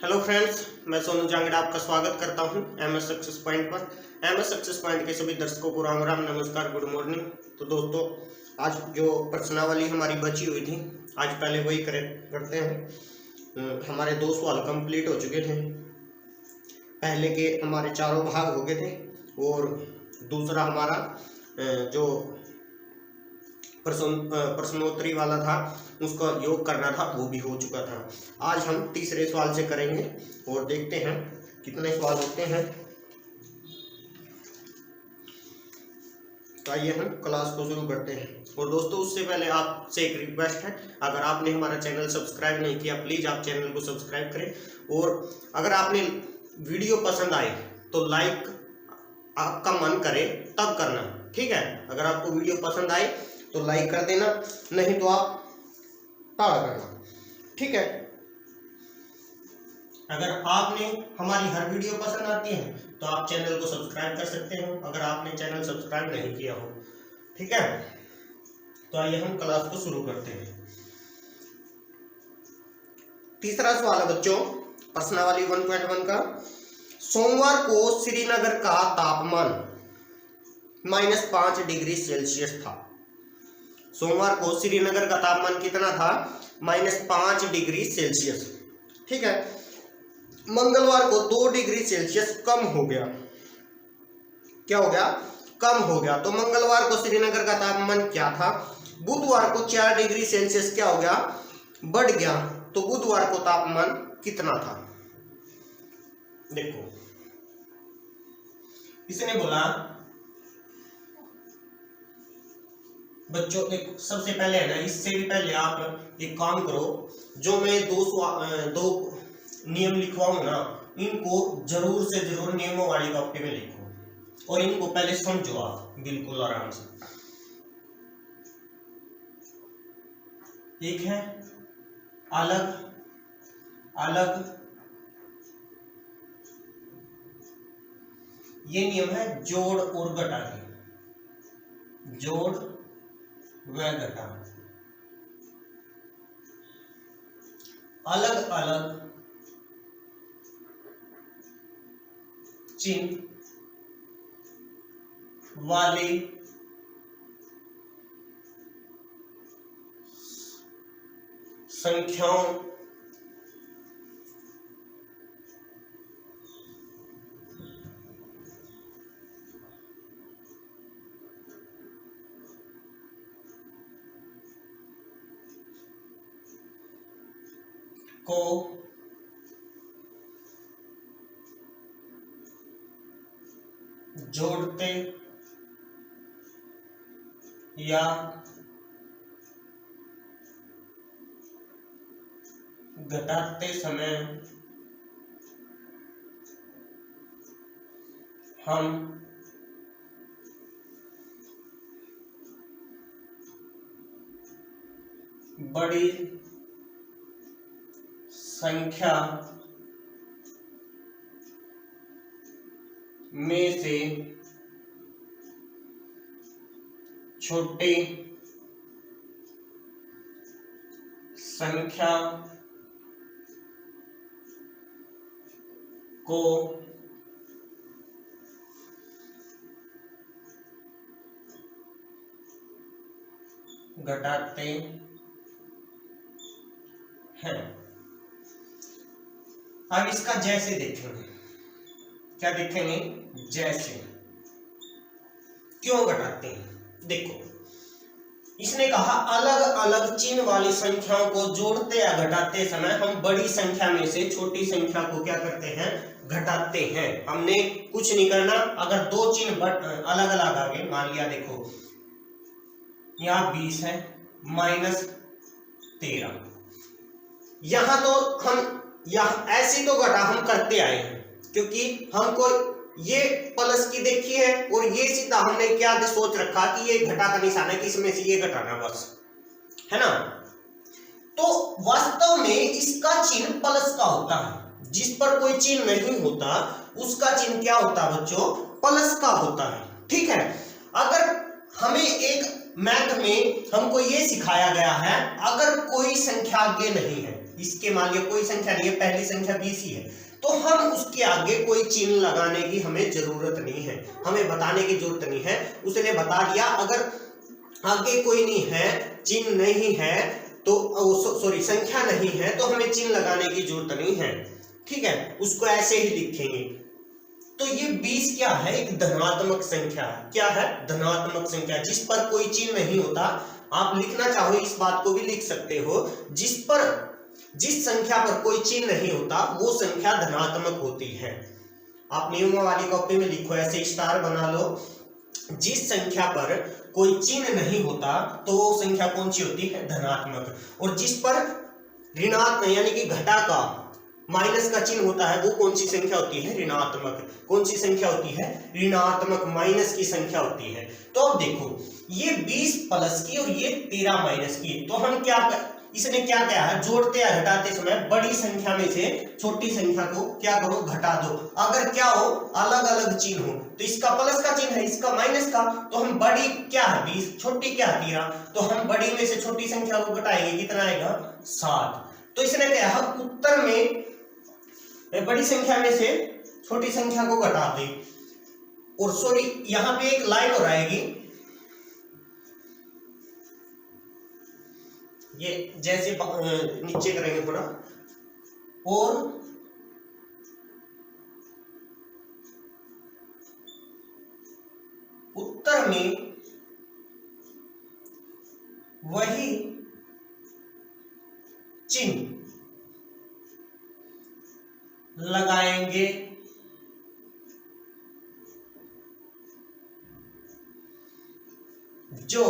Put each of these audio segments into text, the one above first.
Hello friends, मैं सोनू जांगड़ा आपका स्वागत करता हूं एमएस सक्सेस पॉइंट पर। एमएस सक्सेस पॉइंट के सभी दर्शकों को राम राम, नमस्कार, गुड मॉर्निंग। तो दोस्तों, आज जो प्रश्नावली हमारी बची हुई थी, आज पहले वही करते हैं। हमारे 2 सवाल कंप्लीट हो चुके थे। पहले के हमारे चारों भाग हो गए थे और दूसरा हमारा जो प्रश्नोत्तरी वाला था उसका योग करना था, वो भी हो चुका था। आज हम तीसरे सवाल से करेंगे और देखते हैं कितने सवाल होते हैं। तो आइए हम क्लास को शुरू करते हैं। और दोस्तों, उससे पहले आपसे एक रिक्वेस्ट है, अगर आपने हमारा चैनल सब्सक्राइब नहीं किया, प्लीज़ आप चैनल को सब्सक्राइब करें। और अगर आपने वीडियो पसंद आए तो लाइक आपका मन करे तब करना, ठीक है। अगर आपको वीडियो पसंद आए तो लाइक कर देना, नहीं तो आप टाला करना, ठीक है। अगर आपने हमारी हर वीडियो पसंद आती है तो आप चैनल को सब्सक्राइब कर सकते हो, अगर आपने चैनल सब्सक्राइब नहीं किया हो, ठीक है। तो आइए हम क्लास को शुरू करते हैं। तीसरा सवाल है बच्चों, प्रश्नावली 1.1 का। सोमवार को श्रीनगर का तापमान -5 डिग्री सेल्सियस था। सोमवार को श्रीनगर का तापमान कितना था? -5 डिग्री सेल्सियस, ठीक है। मंगलवार को 2 डिग्री सेल्सियस कम हो गया। क्या हो गया? कम हो गया। तो मंगलवार को श्रीनगर का तापमान क्या था? बुधवार को 4 डिग्री सेल्सियस क्या हो गया? बढ़ गया। तो बुधवार को तापमान कितना था? देखो, इसने बोला बच्चों, एक सबसे पहले है ना, इससे भी पहले आप एक काम करो, जो मैं दो नियम लिखवाऊं ना, इनको जरूर से जरूर नियमों वाली कॉपी में लिखो और इनको पहले समझो आप बिल्कुल आराम से। एक है अलग अलग, ये नियम है जोड़ और घटा के, जोड़ व घटा। अलग अलग चिन्ह वाली संख्याओं को जोड़ते या घटाते समय हम बड़ी संख्या में से छोटी संख्या को घटाते हैं। अब इसका जैसे देखेंगे, क्या देखेंगे? जैसे। क्यों घटाते हैं? देखो, इसने कहा अलग अलग चिन्ह वाली संख्याओं को जोड़ते या घटाते समय हम बड़ी संख्या में से छोटी संख्या को क्या करते हैं? घटाते हैं। हमने कुछ नहीं करना। अगर 2 चिन्ह अलग अलग आ गए, मान लिया देखो यहां 20 है -13, यहां तो हम ऐसी तो घटा हम करते आए हैं, क्योंकि हमको ये प्लस की देखी है और ये सीधा हमने क्या सोच रखा कि ये घटा का निशान है कि इसमें से ये घटाना, बस, है ना। तो वास्तव में इसका चिन्ह प्लस का होता है। जिस पर कोई चिन्ह नहीं होता उसका चिन्ह क्या होता है बच्चों? प्लस का होता है, ठीक है। अगर हमें एक मैथ में हमको ये सिखाया गया है, अगर कोई संख्या आगे नहीं है, इसके मान लिया कोई संख्या नहीं है, पहली संख्या 20 ही है, तो हम उसके आगे कोई चिन्ह लगाने की हमें जरूरत नहीं है, हमें बताने की जरूरत नहीं है। उसने बता दिया अगर आगे कोई नहीं है, चिन्ह नहीं है तो सॉरी संख्या नहीं है तो हमें चिन्ह लगाने की जरूरत नहीं है। ठीक है, उसको ऐसे ही लिखेंगे। तो ये 20 क्या है, एक धनात्मक संख्या है। क्या है? धनात्मक संख्या, जिस पर कोई चिन्ह नहीं होता। आप लिखना चाहो इस बात को भी लिख सकते हो, जिस संख्या पर कोई चिन्ह नहीं होता वो संख्या धनात्मक होती है। आप नियमों वाली कॉपी में लिखो, ऐसे स्टार बना लो। जिस संख्या पर कोई चिन्ह नहीं होता तो वो संख्या कौन सी होती है? धनात्मक। और जिस पर ऋणात्मक यानी कि घटा का माइनस का चिन्ह होता है वो कौन सी संख्या होती है? ऋणात्मक। कौन सी संख्या होती है? ऋणात्मक, माइनस की संख्या होती है। तो अब देखो ये 20 प्लस की और ये 13 माइनस की, तो हम इसने क्या कहा है? जोड़ते या घटाते समय बड़ी संख्या में से छोटी संख्या को क्या करो? घटा दो। अगर क्या हो? अलग अलग चिन्ह हो, तो इसका प्लस का चिन्ह है, इसका माइनस का, तो हम बड़ी क्या है 20, छोटी क्या 13, तो हम बड़ी में से छोटी संख्या को घटाएंगे, कितना आएगा? 7। तो इसने कहा उत्तर में बड़ी संख्या में से छोटी संख्या को घटा दे। और सॉरी यहां पे एक लाइन और आएगी, ये जैसे नीचे करेंगे थोड़ा, और उत्तर में वही चिन्ह लगाएंगे जो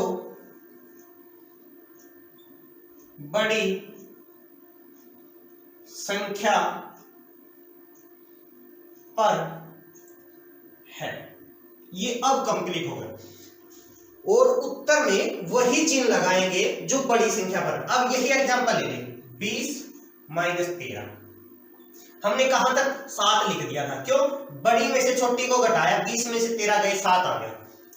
बड़ी संख्या पर है। ये अब कंप्लीट हो गया। और उत्तर में वही चिन्ह लगाएंगे जो बड़ी संख्या पर। अब यही एग्जांपल ले लें, 20 माइनस 13, हमने कहां तक? 7 लिख दिया था। क्यों? बड़ी में से छोटी को घटाया, 20 में से 13 गए, 7 आ गया,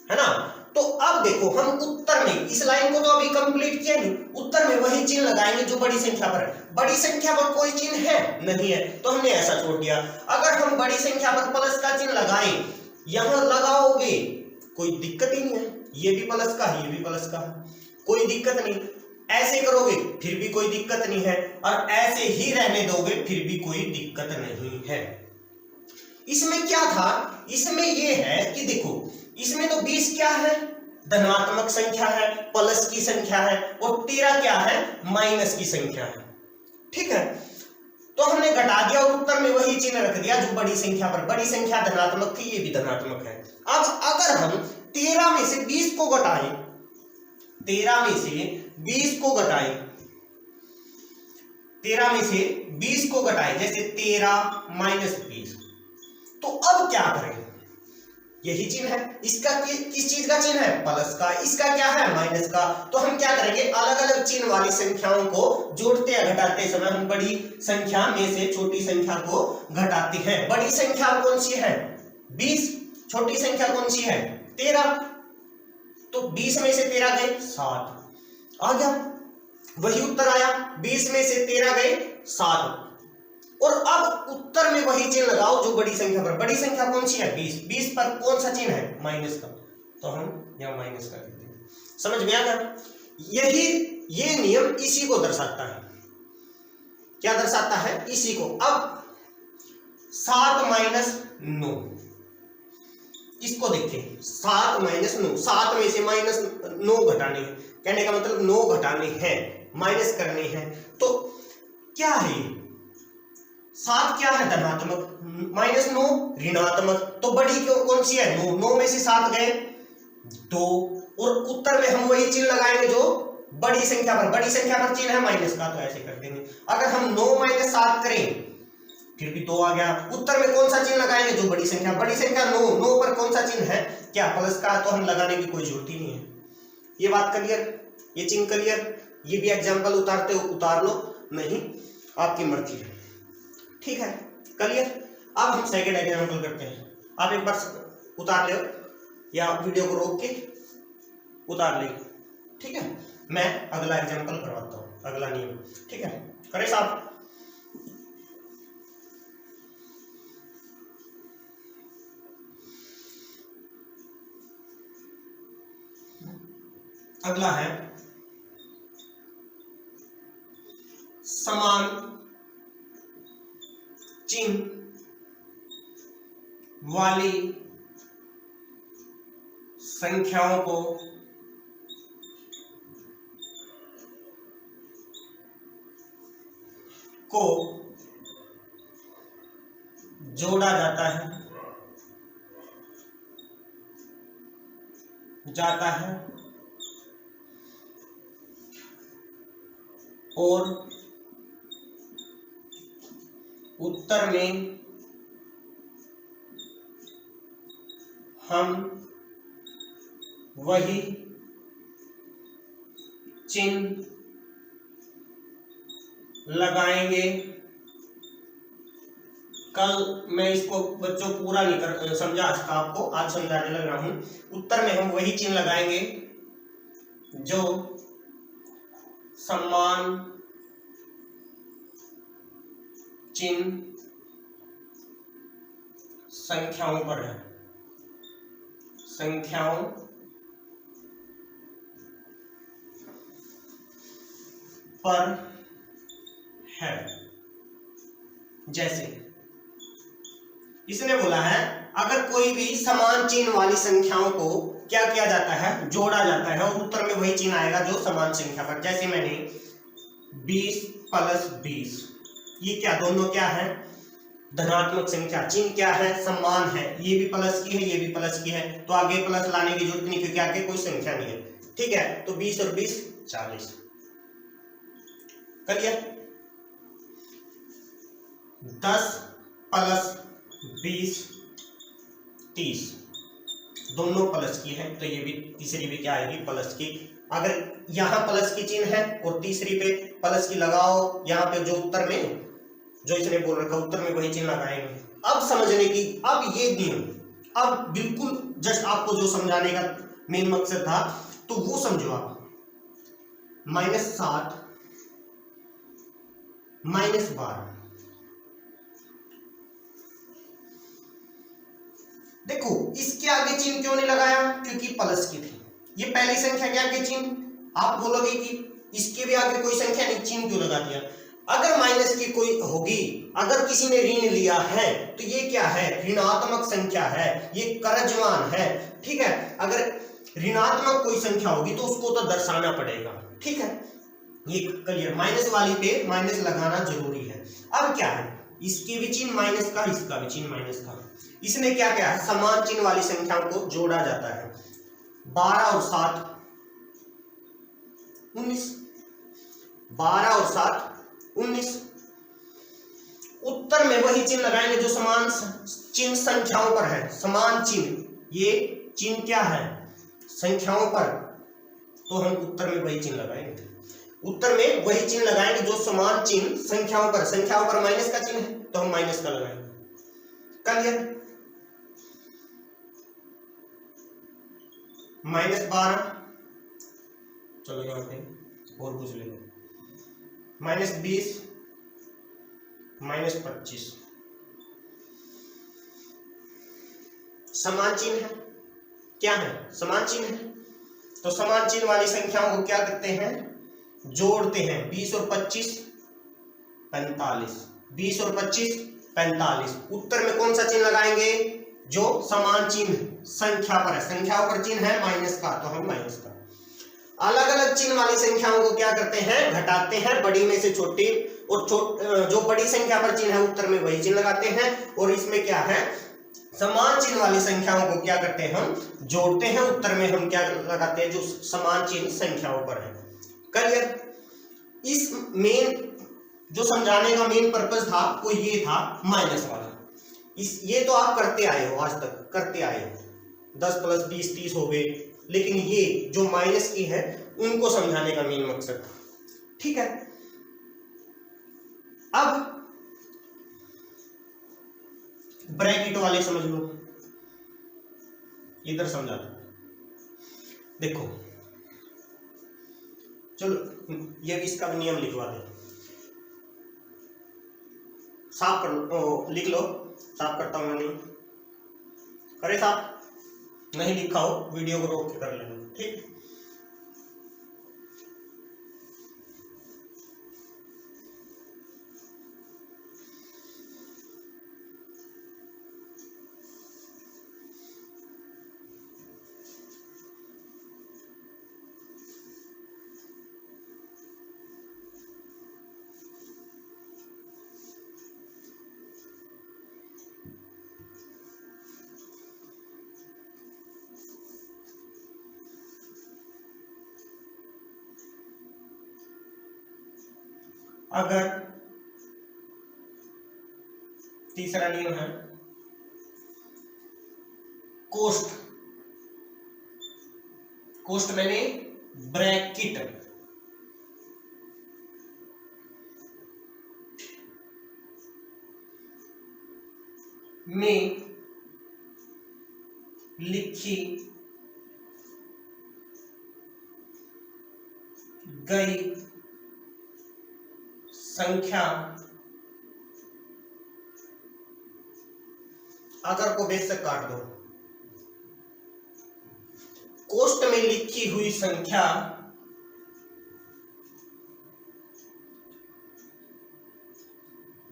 है ना। तो अब देखो हम उत्तर में इस लाइन को तो अभी कंप्लीट किया नहीं, उत्तर में वही चिन्ह लगाएंगे जो बड़ी संख्या पर है। बड़ी संख्या पर कोई चिन्ह है नहीं है, तो हमने ऐसा छोड़ दिया। अगर हम बड़ी संख्या पर प्लस का चिन्ह लगाएं, यहां लगाओगे कोई दिक्कत ही नहीं है, ये भी प्लस का है, ये भी प्लस का है, कोई दिक्कत नहीं। ऐसे करोगे फिर भी कोई दिक्कत नहीं है, और ऐसे ही रहने दोगे फिर भी कोई दिक्कत नहीं है। इसमें क्या था? इसमें ये है कि देखो इसमें तो 20 क्या है? धनात्मक संख्या है, प्लस की संख्या है, और 13 क्या है? माइनस की संख्या है। ठीक है, तो हमने घटा दिया और उत्तर में वही चिन्ह रख दिया जो बड़ी संख्या पर। बड़ी संख्या धनात्मक थी, ये भी धनात्मक है। अब अगर हम 13 में से 20 को घटाएं, 13 में से 20 को घटाएं, 13 में से 20 को घटाएं, जैसे 13 माइनस 20, तो अब क्या करें? यही चिन्ह है, इसका किस चीज का चिन्ह है? प्लस का। इसका क्या है? माइनस का। तो हम क्या करेंगे? अलग अलग चिन्ह वाली संख्याओं को जोड़ते या घटाते समय हम बड़ी संख्या में से छोटी संख्या को घटाते हैं। बड़ी संख्या कौन सी है? 20। छोटी संख्या कौन सी है? 13। तो 20 में से 13 गए, 7 आ गया, वही उत्तर आया। 20 में से 13 गए, 7। और अब उत्तर में वही चिन्ह लगाओ जो बड़ी संख्या पर। बड़ी संख्या कौन सी है? 20। 20 पर कौन सा चिन्ह है? माइनस का, तो हम यहां माइनस कर देते हैं। समझ में आ गया? ये नियम इसी को दर्शाता है। क्या दर्शाता है? इसी को। अब 7 माइनस 9, इसको देखें। 7 माइनस 9, 7 में से माइनस 9 घटाने हैं, कहने का मतलब 9 घटाने हैं, माइनस करने हैं। तो क्या है? 7 क्या है? धनात्मक, माइनस 9 ऋणात्मक। तो बड़ी कौन सी है? 9। 9 में से 7 गए, 2। और उत्तर में हम वही चिन्ह लगाएंगे जो बड़ी संख्या पर। बड़ी संख्या पर चिन्ह है माइनस का, तो ऐसे कर देंगे। अगर हम 9 माइनस 7 करें फिर भी 2 आ गया। उत्तर में कौन सा चिन्ह लगाएंगे? जो बड़ी संख्या। बड़ी संख्या 9, 9 पर कौन सा चिन्ह है? क्या? प्लस का, तो हम लगाने की कोई जरूरत ही नहीं है। ये बात क्लियर? ये चिन्ह क्लियर? ये भी एग्जाम्पल उतारते हो उतार लो, नहीं आपकी मर्जी है। ठीक है, क्लियर? अब हम सेकंड एग्जाम्पल करते हैं। आप एक बार उतार ले या वीडियो को रोक के उतार ले। ठीक है, मैं अगला एग्जाम्पल करवाता हूं। अगला नियम, ठीक है, करें साहब। अगला है समान चिन्ह वाली संख्याओं को जोड़ा जाता है और उत्तर में हम वही चिन्ह लगाएंगे। कल मैं इसको बच्चों पूरा नहीं कर समझा सकता, आपको आज समझाने लग रहा हूं। उत्तर में हम वही चिन्ह लगाएंगे जो समान चिन्ह संख्याओं पर है, संख्याओं पर है। जैसे इसने बोला है अगर कोई भी समान चिन्ह वाली संख्याओं को क्या किया जाता है, जोड़ा जाता है, और उत्तर में वही चिन्ह आएगा जो समान संख्या पर। जैसे मैंने 20 + 20, ये क्या दोनों क्या है, धनात्मक संख्या, चिन्ह क्या है, समान है, ये भी प्लस की है ये भी प्लस की है, तो आगे प्लस लाने की जरूरत नहीं क्योंकि आगे कोई संख्या नहीं है, ठीक है। तो 20 और 20 40 कर लिया। 10 + 20 30, दोनों प्लस की है, तो ये भी तीसरी भी क्या आएगी, प्लस की। अगर यहां प्लस की चिन्ह है और तीसरी पे प्लस की लगाओ, यहाँ पे जो उत्तर में जो इसने बोल रखा उत्तर में वही चिन्ह लगाएंगे। अब समझने की, अब ये नियम, अब बिल्कुल जस्ट आपको जो समझाने का मेन मकसद था तो वो समझो आप। -7 -12, देखो इसके आगे चिन्ह क्यों नहीं लगाया, क्योंकि प्लस की थी। ये पहली संख्या के आगे चिन्ह, आप बोलोगे कि इसके भी आगे कोई संख्या नहीं, चिन्ह क्यों लगा दिया। अगर माइनस की कोई होगी, अगर किसी ने ऋण लिया है तो ये क्या है, ऋणात्मक संख्या है, ये कर्जवान है, ठीक है। अगर ऋणात्मक कोई संख्या होगी तो उसको तो दर्शाना पड़ेगा, ठीक है, ये क्लियर। माइनस वाली पे माइनस लगाना जरूरी है। अब क्या है, इसके भी चिन्ह माइनस का, इसका भी चिन्ह माइनस का। इसने क्या क्या है, समान चिन्ह वाली संख्याओं को जोड़ा जाता है। 12 और 7 19, 12 और 7 19। उत्तर में वही चिन्ह लगाएंगे जो समान चिन्ह संख्याओं पर है। समान चिन्ह, ये चिन्ह क्या है, संख्याओं पर, तो हम उत्तर में वही चिन्ह लगाएंगे। उत्तर में वही चिन्ह लगाएंगे जो समान चिन्ह संख्याओं पर, संख्याओं पर माइनस का चिन्ह है तो हम माइनस का लगाएंगे। क्लियर। -12, चलो यहाँ पे और पूछ लेंगे। -20 -25, समान चिन्ह है, क्या है, समान चिन्ह है, तो समान चिन्ह वाली संख्याओं को क्या करते हैं, जोड़ते हैं। 20 और 25 45, 20 और 25 45। उत्तर में कौन सा चिन्ह लगाएंगे, जो समान चिन्ह संख्या पर है, संख्याओं पर चिन्ह है माइनस का, तो हम माइनस का। अलग अलग चिन्ह वाली संख्याओं को क्या करते हैं, घटाते हैं, बड़ी में से छोटी, और जो बड़ी संख्या पर चिन्ह है उत्तर में वही चिन्ह लगाते हैं। और इसमें क्या है, समान चिन्ह वाली संख्याओं को क्या करते हैं, हम जोड़ते हैं, उत्तर में हम क्या लगाते हैं, जो समान चिन्ह संख्याओं पर है। क्लियर। इस मेन जो समझाने का मेन पर्पस था वो ये था, माइनस वाला। ये तो आप करते आए हो, आज तक करते आए हो, 10 + 20 30 हो गए, लेकिन ये जो माइनस की है उनको समझाने का मेन मकसद था, ठीक है। अब ब्रैकेट वाले समझ लो, इधर समझा दो। देखो चलो ये भी इसका भी नियम लिखवा दे, साफ कर लिख लो, साफ करता हूं मैं, नहीं करे साफ, नहीं लिखा हो वीडियो को रोक के कर लेना, ठीक। अगर तीसरा नियम है कोष्ठ, कोष्ठ मैंने ब्रैकेट में लिखी गई संख्या अगर को बेस से काट दो, कोष्ठ में लिखी हुई संख्या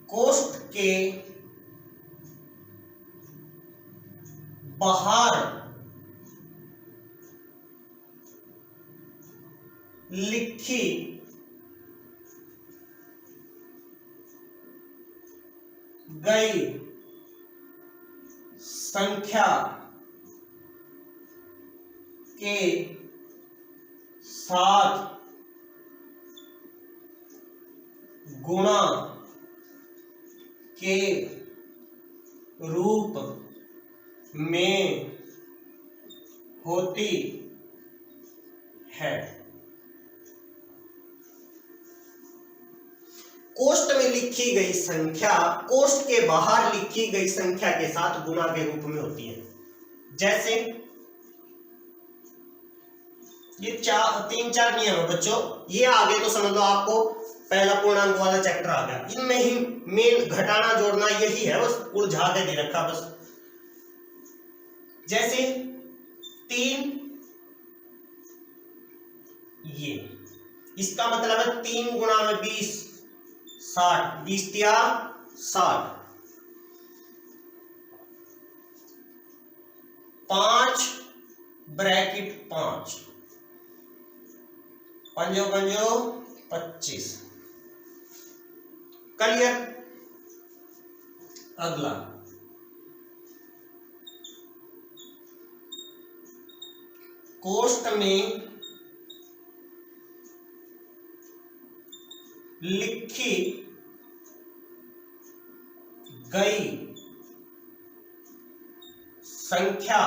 कोष्ठ के बाहर लिखी गई संख्या के साथ गुणा के रूप में होती है। कोष्ठ में लिखी गई संख्या कोष्ठ के बाहर लिखी गई संख्या के साथ गुणा के रूप में होती है। जैसे ये 3-4 नियम है बच्चों, ये आगे तो समझ लो आपको पहला पूर्णांक वाला चैप्टर आ गया। इनमें ही मेन घटाना जोड़ना यही है, बस उलझा के दे रखा बस। जैसे 3 ये इसका मतलब है 3 गुणा में 20 60, 20 या 60। 5 ब्रैकेट 5 पंजो 25। क्लियर। अगला कोष्ठ में लिखी गई संख्या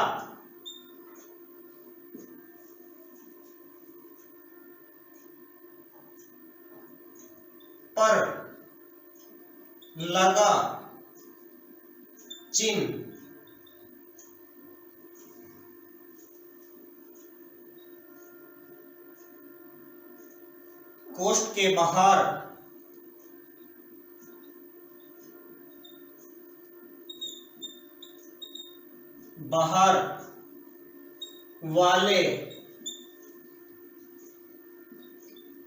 पर लगा चिन्ह कोष्ठ के बाहर वाले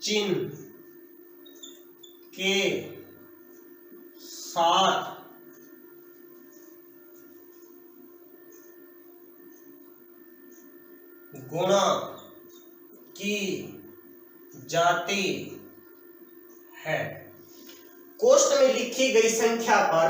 चिन्ह के साथ गुणा की जाती है। कोष्ठ में लिखी गई संख्या पर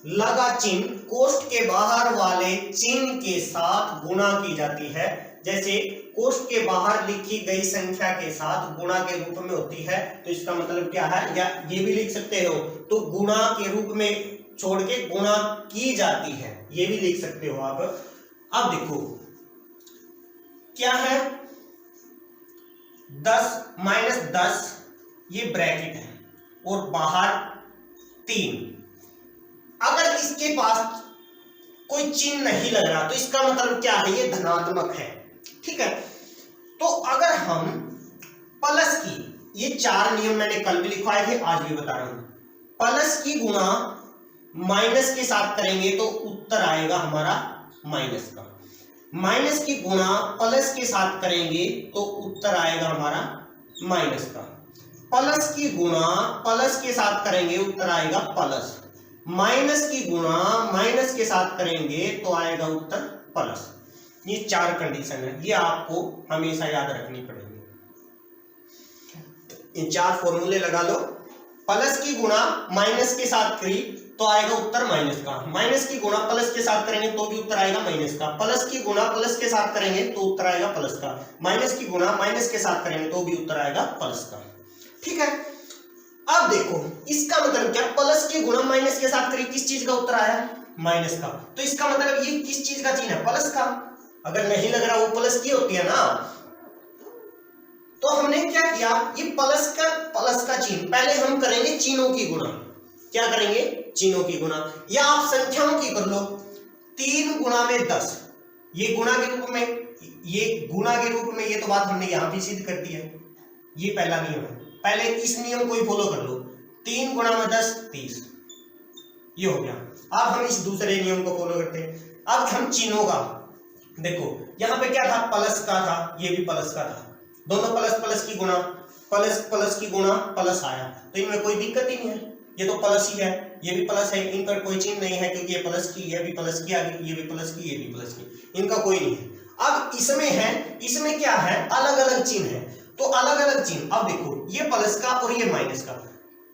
लगा चिन्ह कोष्ठ के बाहर वाले चिन्ह के साथ गुणा की जाती है। जैसे कोष्ठ के बाहर लिखी गई संख्या के साथ गुणा के रूप में होती है, तो इसका मतलब क्या है, या ये भी लिख सकते हो तो गुणा के रूप में छोड़ के गुणा की जाती है, ये भी लिख सकते हो आप। अब देखो क्या है, 10 - 10 ये ब्रैकेट है और बाहर 3। अगर इसके पास कोई चिन्ह नहीं लग रहा तो इसका मतलब क्या है, ये धनात्मक है। ठीक है, तो अगर हम प्लस की ये 4 नियम मैंने कल भी लिखवाए थे, आज भी बता रहा हूं। प्लस की गुणा माइनस के साथ करेंगे तो उत्तर आएगा हमारा माइनस का। माइनस की गुणा प्लस के साथ करेंगे तो उत्तर आएगा हमारा माइनस का। प्लस की गुणा प्लस के साथ करेंगे उत्तर आएगा प्लस। माइनस की गुणा माइनस के साथ करेंगे तो आएगा उत्तर प्लस। ये 4 कंडीशन है, ये आपको हमेशा याद रखनी पड़ेगी। इन 4 फॉर्मूले लगा लो। प्लस की गुणा माइनस के साथ करी तो आएगा उत्तर माइनस का। माइनस की गुणा प्लस के साथ करेंगे तो भी उत्तर आएगा माइनस का। प्लस की गुणा प्लस के साथ करेंगे तो उत्तर आएगा प्लस का। माइनस की गुणा माइनस के साथ करेंगे तो भी उत्तर आएगा प्लस का। ठीक है, अब देखो इसका मतलब क्या, प्लस की गुणा माइनस के साथ करी, किस चीज का उत्तर आया, माइनस का। तो इसका मतलब ये किस चीज का चिन्ह है, प्लस का। अगर नहीं लग रहा वो प्लस की होती है ना, तो हमने क्या किया, ये प्लस का चिन्ह, पहले हम करेंगे चिन्हों की गुणा। क्या करेंगे, चिन्हों की गुणा, या आप संख्याओं की कर लो। 3 गुणा में 10, ये गुणा के रूप में, ये गुणा के रूप में, ये तो बात हमने यहां भी सिद्ध कर दी है। ये पहला नियम है, पहले इस नियम को ही फॉलो कर लो। 3 गुणा में 10 30, ये हो गया। अब हम इस दूसरे नियम को फॉलो करते हैं। अब हम चिन्हों का देखो, यहां पे क्या था, प्लस का था, ये भी प्लस का था, दोनों प्लस प्लस की गुणा, प्लस प्लस की गुणा प्लस आया, तो इनमें कोई दिक्कत ही नहीं है, ये तो प्लस ही है, ये भी प्लस है, इन पर कोई चिन्ह नहीं है क्योंकि ये प्लस की, ये भी प्लस की, आगे ये भी प्लस की, ये भी प्लस की, इनका कोई नहीं है। अब इसमें है, इसमें क्या है, अलग अलग चिन्ह है, तो अलग अलग चिन्ह। अब देखो ये प्लस का और ये माइनस का,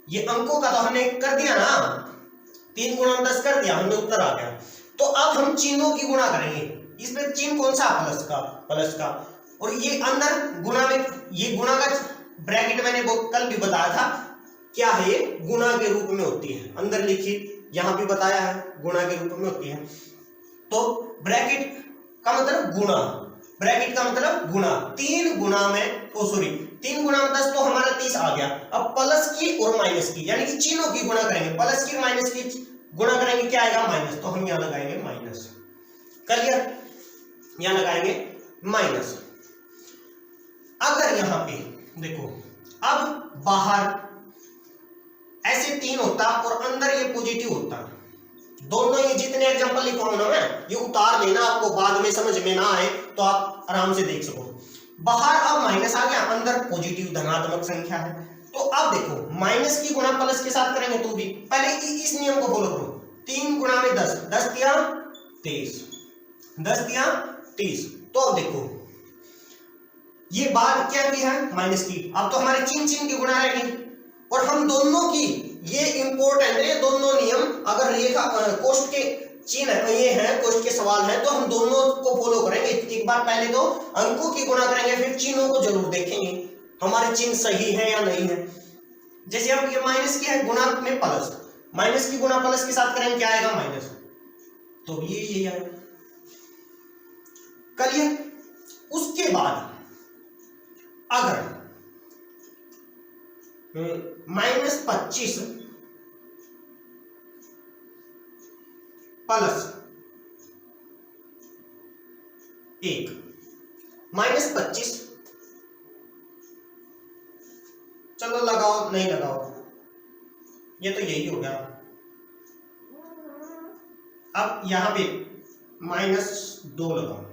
ये अंकों का तो हमने कर दिया ना, 3 गुणा 10 कर दिया हमने, उत्तर आ गया। तो अब हम चिन्हों की गुणा करेंगे। इसमें चिन्ह कौन सा, प्लस का, प्लस का, और ये अंदर गुणा में, ये गुणा का ब्रैकेट मैंने कल भी बताया था, क्या है ये, गुणा के रूप में होती है, अंदर लिखी, यहां भी बताया है गुणा के रूप में होती है। तो ब्रैकेट का मतलब गुणा, ब्रैकेट का मतलब गुणा। 3 गुणा में, ओ सॉरी 3 गुणा में 10 तो हमारा 30 आ गया। अब प्लस की और माइनस की, यानी कि चिन्हों की गुणा करेंगे, प्लस की माइनस की गुणा करेंगे, क्या आएगा, माइनस, तो हम यहां लगाएंगे माइनस। क्लियर, यहां लगाएंगे माइनस। अगर यहां पे देखो, अब बाहर ऐसे 3 होता और अंदर ये पॉजिटिव होता, दोनों ये जितने एग्जांपल लिखा ना मैं, ये उतार लेना, आपको बाद में समझ में ना आए तो आप आराम से देख सको। बाहर अब माइनस आ गया, अंदर पॉजिटिव धनात्मक संख्या है, तो अब देखो माइनस की गुणा प्लस के साथ करेंगे तो भी, पहले इस नियम को फॉलो करो। 3 गुणा में 10, 10 दिया 23, 10 दिया 30, तो अब देखो ये बात क्या की है, माइनस की। अब तो हमारे चिन्ह की गुणा रहेगी, और हम दोनों की, ये इंपॉर्टेंट है, दोनों नियम, अगर रेखा कोष्ठ के चिन्ह ये है, कोष्ठ के सवाल है, तो हम दोनों को फॉलो करेंगे। एक बार पहले तो अंकों की गुणा करेंगे, फिर चिन्हों को जरूर देखेंगे हमारे चिन्ह सही है या नहीं है। जैसे अब ये माइनस की है, गुणा में प्लस, माइनस की गुणा प्लस के साथ करेंगे, क्या आएगा, माइनस, तो ये यही आएगा। करिए, उसके बाद अगर -25 प्लस 1, -25, चलो लगाओ, नहीं लगाओ, ये तो यही हो गया। अब यहां पे -2 लगाओ,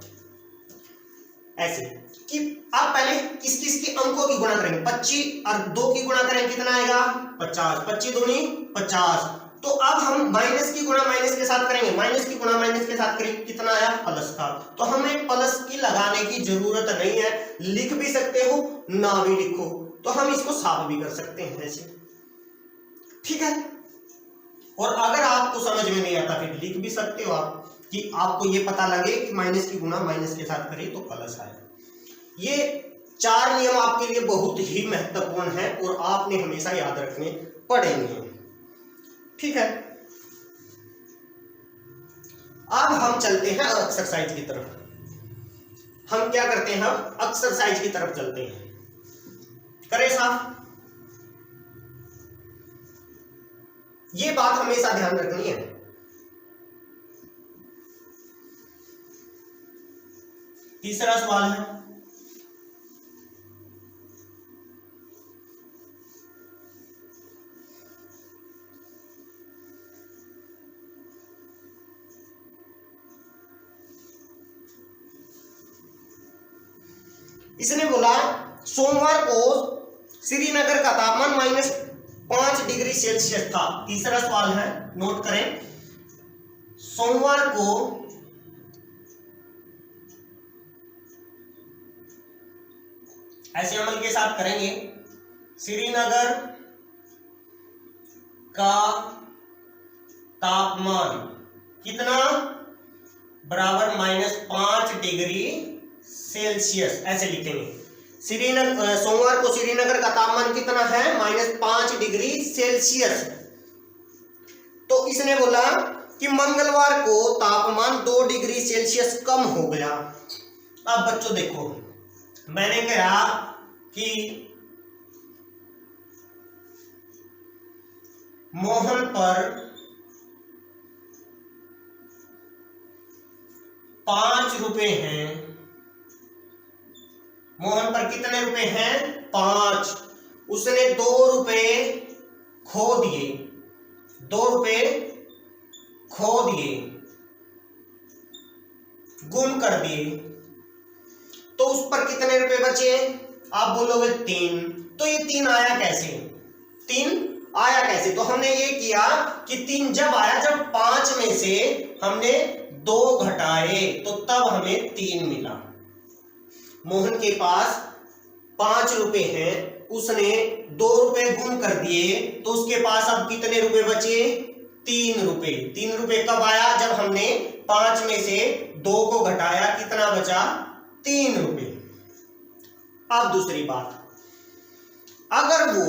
ऐसे कि आप पहले किस किस के अंकों की गुणा करेंगे, 25 और 2 की गुणा करेंगे, कितना आएगा, 50, 25 दूनी 50। तो अब हम माइनस की गुणा माइनस के साथ करेंगे, माइनस की गुणा माइनस के साथ करेंगे, कितना आया, प्लस का। तो हमें प्लस की लगाने की जरूरत नहीं है, लिख भी सकते हो, ना भी लिखो, तो हम इसको साफ भी कर सकते हैं ऐसे, ठीक है। और अगर आपको समझ में नहीं आता, फिर लिख भी सकते हो आप, कि आपको ये पता लगे कि माइनस की गुणा माइनस के साथ करें तो प्लस आए। ये 4 नियम आपके लिए बहुत ही महत्वपूर्ण है और आपने हमेशा याद रखने पड़ेंगे, ठीक है। अब हम चलते हैं एक्सरसाइज की तरफ। हम क्या करते हैं, हम एक्सरसाइज की तरफ चलते हैं। करें साफ, ये बात हमेशा ध्यान रखनी है। तीसरा सवाल है, इसने बोला सोमवार को श्रीनगर का तापमान -5 डिग्री सेल्सियस था। तीसरा सवाल है, नोट करें। सोमवार को ऐसे अमल के साथ करेंगे, श्रीनगर का तापमान कितना, बराबर -5 डिग्री सेल्सियस, ऐसे लिखेंगे। श्रीनगर, सोमवार को श्रीनगर का तापमान कितना है, -5 डिग्री सेल्सियस। तो इसने बोला कि मंगलवार को तापमान 2 डिग्री सेल्सियस कम हो गया। अब बच्चों देखो, मैंने कहा कि मोहन पर 5 रुपए हैं। मोहन पर कितने रुपए हैं, 5। उसने 2 रुपए खो दिए, 2 रुपए खो दिए, गुम कर दिए। तो उस पर कितने रुपए बचे, आप बोलोगे 3। तो ये 3 आया कैसे, 3 आया कैसे? तो हमने ये किया कि 3 जब आया, जब 5 में से हमने 2 घटाए तो तब हमें 3 मिला। मोहन के पास 5 रुपए हैं, उसने 2 रुपए गुम कर दिए, तो उसके पास अब कितने रुपए बचे, 3 रुपए। 3 रुपए कब आया, जब हमने 5 में से 2 को घटाया, कितना बचा, 3 रुपए। अब दूसरी बात, अगर वो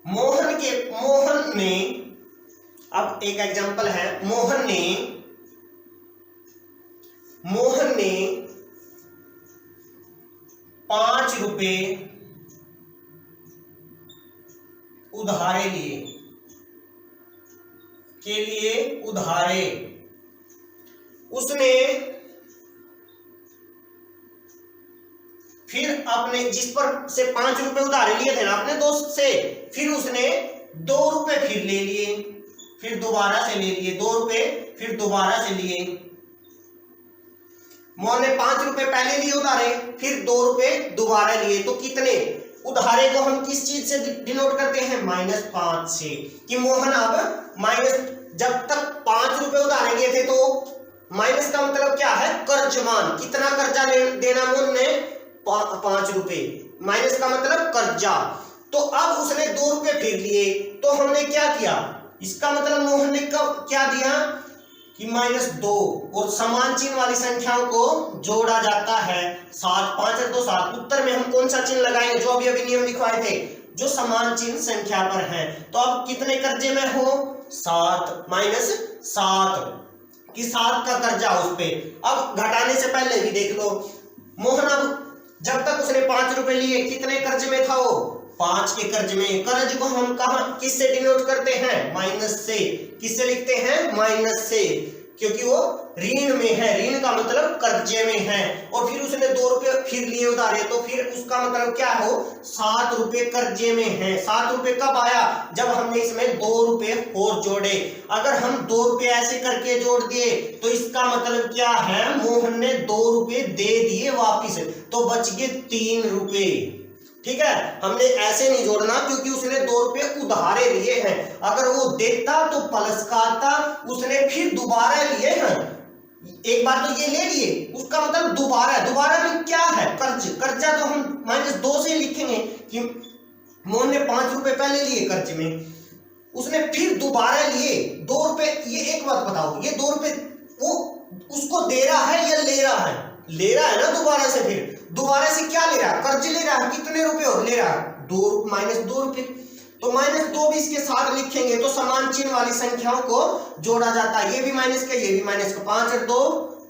मोहन ने, अब एक एग्जांपल है, मोहन ने 5 रुपए उधारे लिए, उधारे उसने फिर अपने, जिस पर से 5 रुपए उधारे लिए थे ना अपने दोस्त से, फिर उसने 2 रुपए फिर ले लिए, फिर दोबारा से ले लिए 2 रुपए, फिर दोबारा से लिए। मोहन ने 5 रुपए पहले लिए उधारे, फिर 2 रुपए दोबारा लिए, तो कितने, उधारे को हम किस चीज से डिनोट करते हैं, -5 से, कि मोहन अब माइनस, जब तक 5 रुपए उधारे लिए थे तो माइनस का मतलब क्या है, कर्जमान। कितना कर्जा देना मोहन ने, 5 रुपए, माइनस का मतलब कर्जा। तो अब उसने 2 रुपए फिर लिए, तो हमने क्या किया, इसका मतलब मोहन ने कब क्या दिया कि -2, और समान चिन्ह वाली संख्याओं को जोड़ा जाता है। 7, 5 और 2 7। उत्तर में हम कौन सा चिन्ह लगाएंगे, जो अभी नियम लिखवाए थे, जो समान चिन्ह संख्या पर है। तो अब कितने कर्जे में हो, 7 -7, कि 7 का कर्जा उस पे। अब घटाने से पहले भी देख लो, मोहन अब जब तक उसने 5 रुपए लिए, कितने कर्ज में था वो, 5 के कर्ज में। कर्ज को हम कहां, किससे डिनोट करते हैं, माइनस से। किससे लिखते हैं, माइनस से, क्योंकि वो ऋण में है, ऋण का मतलब कर्जे में है। और फिर उसने 2 रुपए फिर लिए उधारे, तो फिर उसका मतलब क्या हो, 7 रुपए कर्जे में है। 7 रुपए कब आया, जब हमने इसमें 2 रुपए और जोड़े। अगर हम 2 रुपए ऐसे करके जोड़ दिए, तो इसका मतलब क्या है, मोहन ने 2 रुपए दे दिए वापिस, तो बच गए 3 रुपए। ठीक है, हमने ऐसे नहीं जोड़ना, क्योंकि उसने 2 रुपए उधारे लिए हैं। अगर वो देता तो प्लस का आता, उसने फिर दोबारा लिए हैं, एक बार तो ये ले लिए, उसका मतलब दोबारा में क्या है, कर्जा। तो हम -2 से लिखेंगे कि मोहन ने 5 रुपए पहले लिए कर्ज में, उसने फिर दोबारा लिए 2 रुपए। ये एक बात बताओ, ये 2 रुपए वो उसको दे रहा है या ले रहा है, ले रहा है ना, दोबारा से। फिर दोबारा से क्या ले रहा है, कर्ज ले रहा है, कितने रुपए और ले रहा है, 2 रुपए। तो -2 भी इसके साथ लिखेंगे, तो समान चिन्ह वाली संख्याओं को जोड़ा जाता है। ये भी माइनस का, ये भी माइनस का, 5 और 2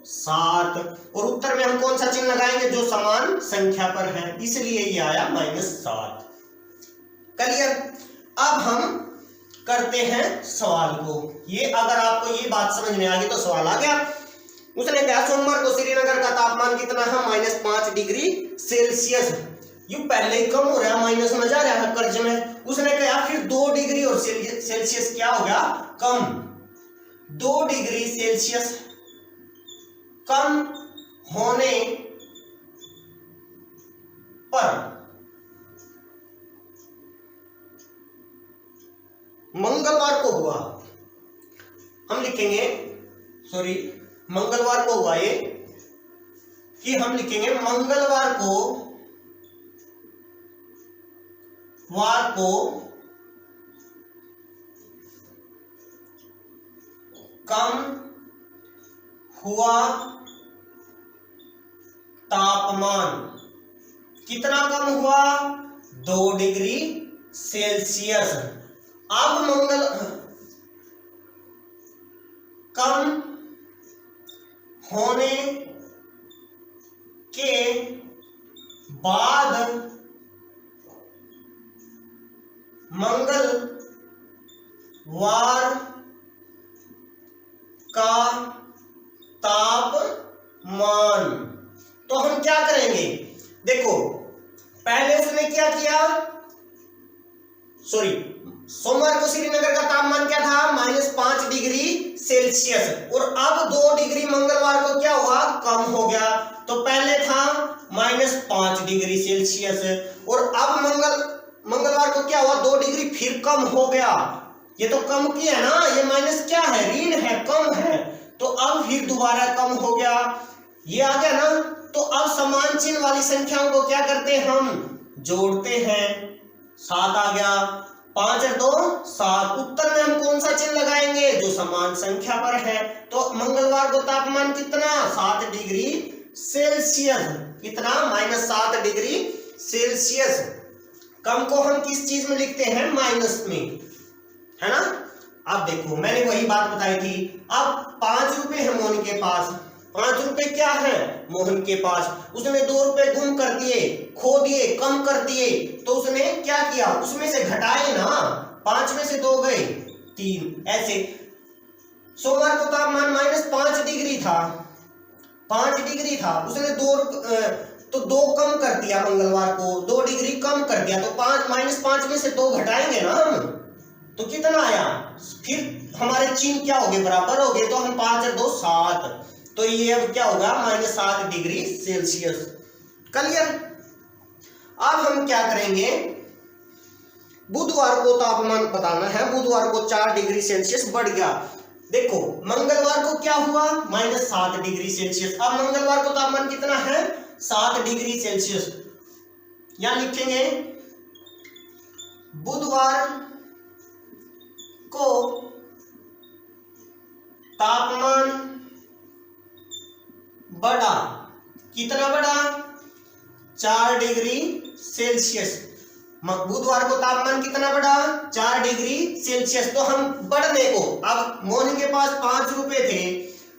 7। और उत्तर में हम कौन सा चिन्ह लगाएंगे, जो समान संख्या पर है, इसलिए ये आया -7। क्लियर। अब हम करते हैं सवाल को। ये अगर आपको ये बात समझ में आ गई तो सवाल आ गया। उसने कहा सोमवार को श्रीनगर का तापमान कितना है, -5 डिग्री सेल्सियस। यू पहले ही कम हो रहा है, माइनस में जा रहा है कर्ज में, उसने कहा फिर 2 डिग्री और सेल्सियस क्या हो गया, कम। 2 डिग्री सेल्सियस कम होने पर मंगलवार को हुआ, हम लिखेंगे मंगलवार को हुआ ये, कि हम लिखेंगे मंगलवार को कम हुआ तापमान। कितना कम हुआ, 2 डिग्री सेल्सियस। अब कम होने के बाद मंगलवार का तापमान, तो हम क्या करेंगे, देखो पहले उसने क्या किया, सोमवार को श्रीनगर का तापमान क्या था, -5 डिग्री सेल्सियस, और अब 2 डिग्री मंगलवार को क्या हुआ, कम हो गया। तो पहले था -5 डिग्री सेल्सियस, और अब मंगलवार को क्या हुआ, 2 डिग्री फिर कम हो गया। ये तो कम किया ना, ये माइनस क्या है, ऋण है, कम है, तो अब फिर दोबारा कम हो गया, ये आ गया ना। तो अब समान चिन्ह वाली संख्याओं को क्या करते हैं, हम जोड़ते हैं। 7 आ गया, 5 और 2 7। उत्तर में हम कौन सा चिन्ह लगाएंगे, जो समान संख्या पर है। तो मंगलवार को तापमान कितना, 7 डिग्री सेल्सियस। कितना, -7 डिग्री सेल्सियस। कम को हम किस चीज में लिखते हैं, माइनस में, है ना। अब देखो मैंने वही बात बताई थी। अब 5 रुपए है मोहन के पास, 5 रुपए क्या है मोहन के पास, उसने 2 रुपए गुम कर दिए, खो दिए, कम कर दिए, तो उसने क्या किया, उसमें से घटाए ना, 5 में से 2 गए 3, ऐसे। सोमवार को तापमान -5 डिग्री था, 5 डिग्री था, उसने 2 कम कर दिया, मंगलवार को 2 डिग्री कम कर दिया, तो -5 में से 2 घटाएंगे ना हम, तो कितना आया, फिर हमारे चिन्ह क्या हो गए, बराबर हो गए, तो हम 5 और 2 7, तो ये अब क्या होगा, -7 डिग्री सेल्सियस। क्लियर। अब हम क्या करेंगे, बुधवार को तापमान बताना है। बुधवार को 4 डिग्री सेल्सियस बढ़ गया। देखो मंगलवार को क्या हुआ, -7 डिग्री सेल्सियस। अब मंगलवार को तापमान कितना है, 7 डिग्री सेल्सियस। यहां लिखेंगे बुधवार को तापमान बढ़ा, कितना बढ़ा, 4 डिग्री सेल्सियस। बुधवार को तापमान कितना बढ़ा, 4 डिग्री सेल्सियस। तो हम बढ़ने को, अब मोहन के पास 5 रुपए थे,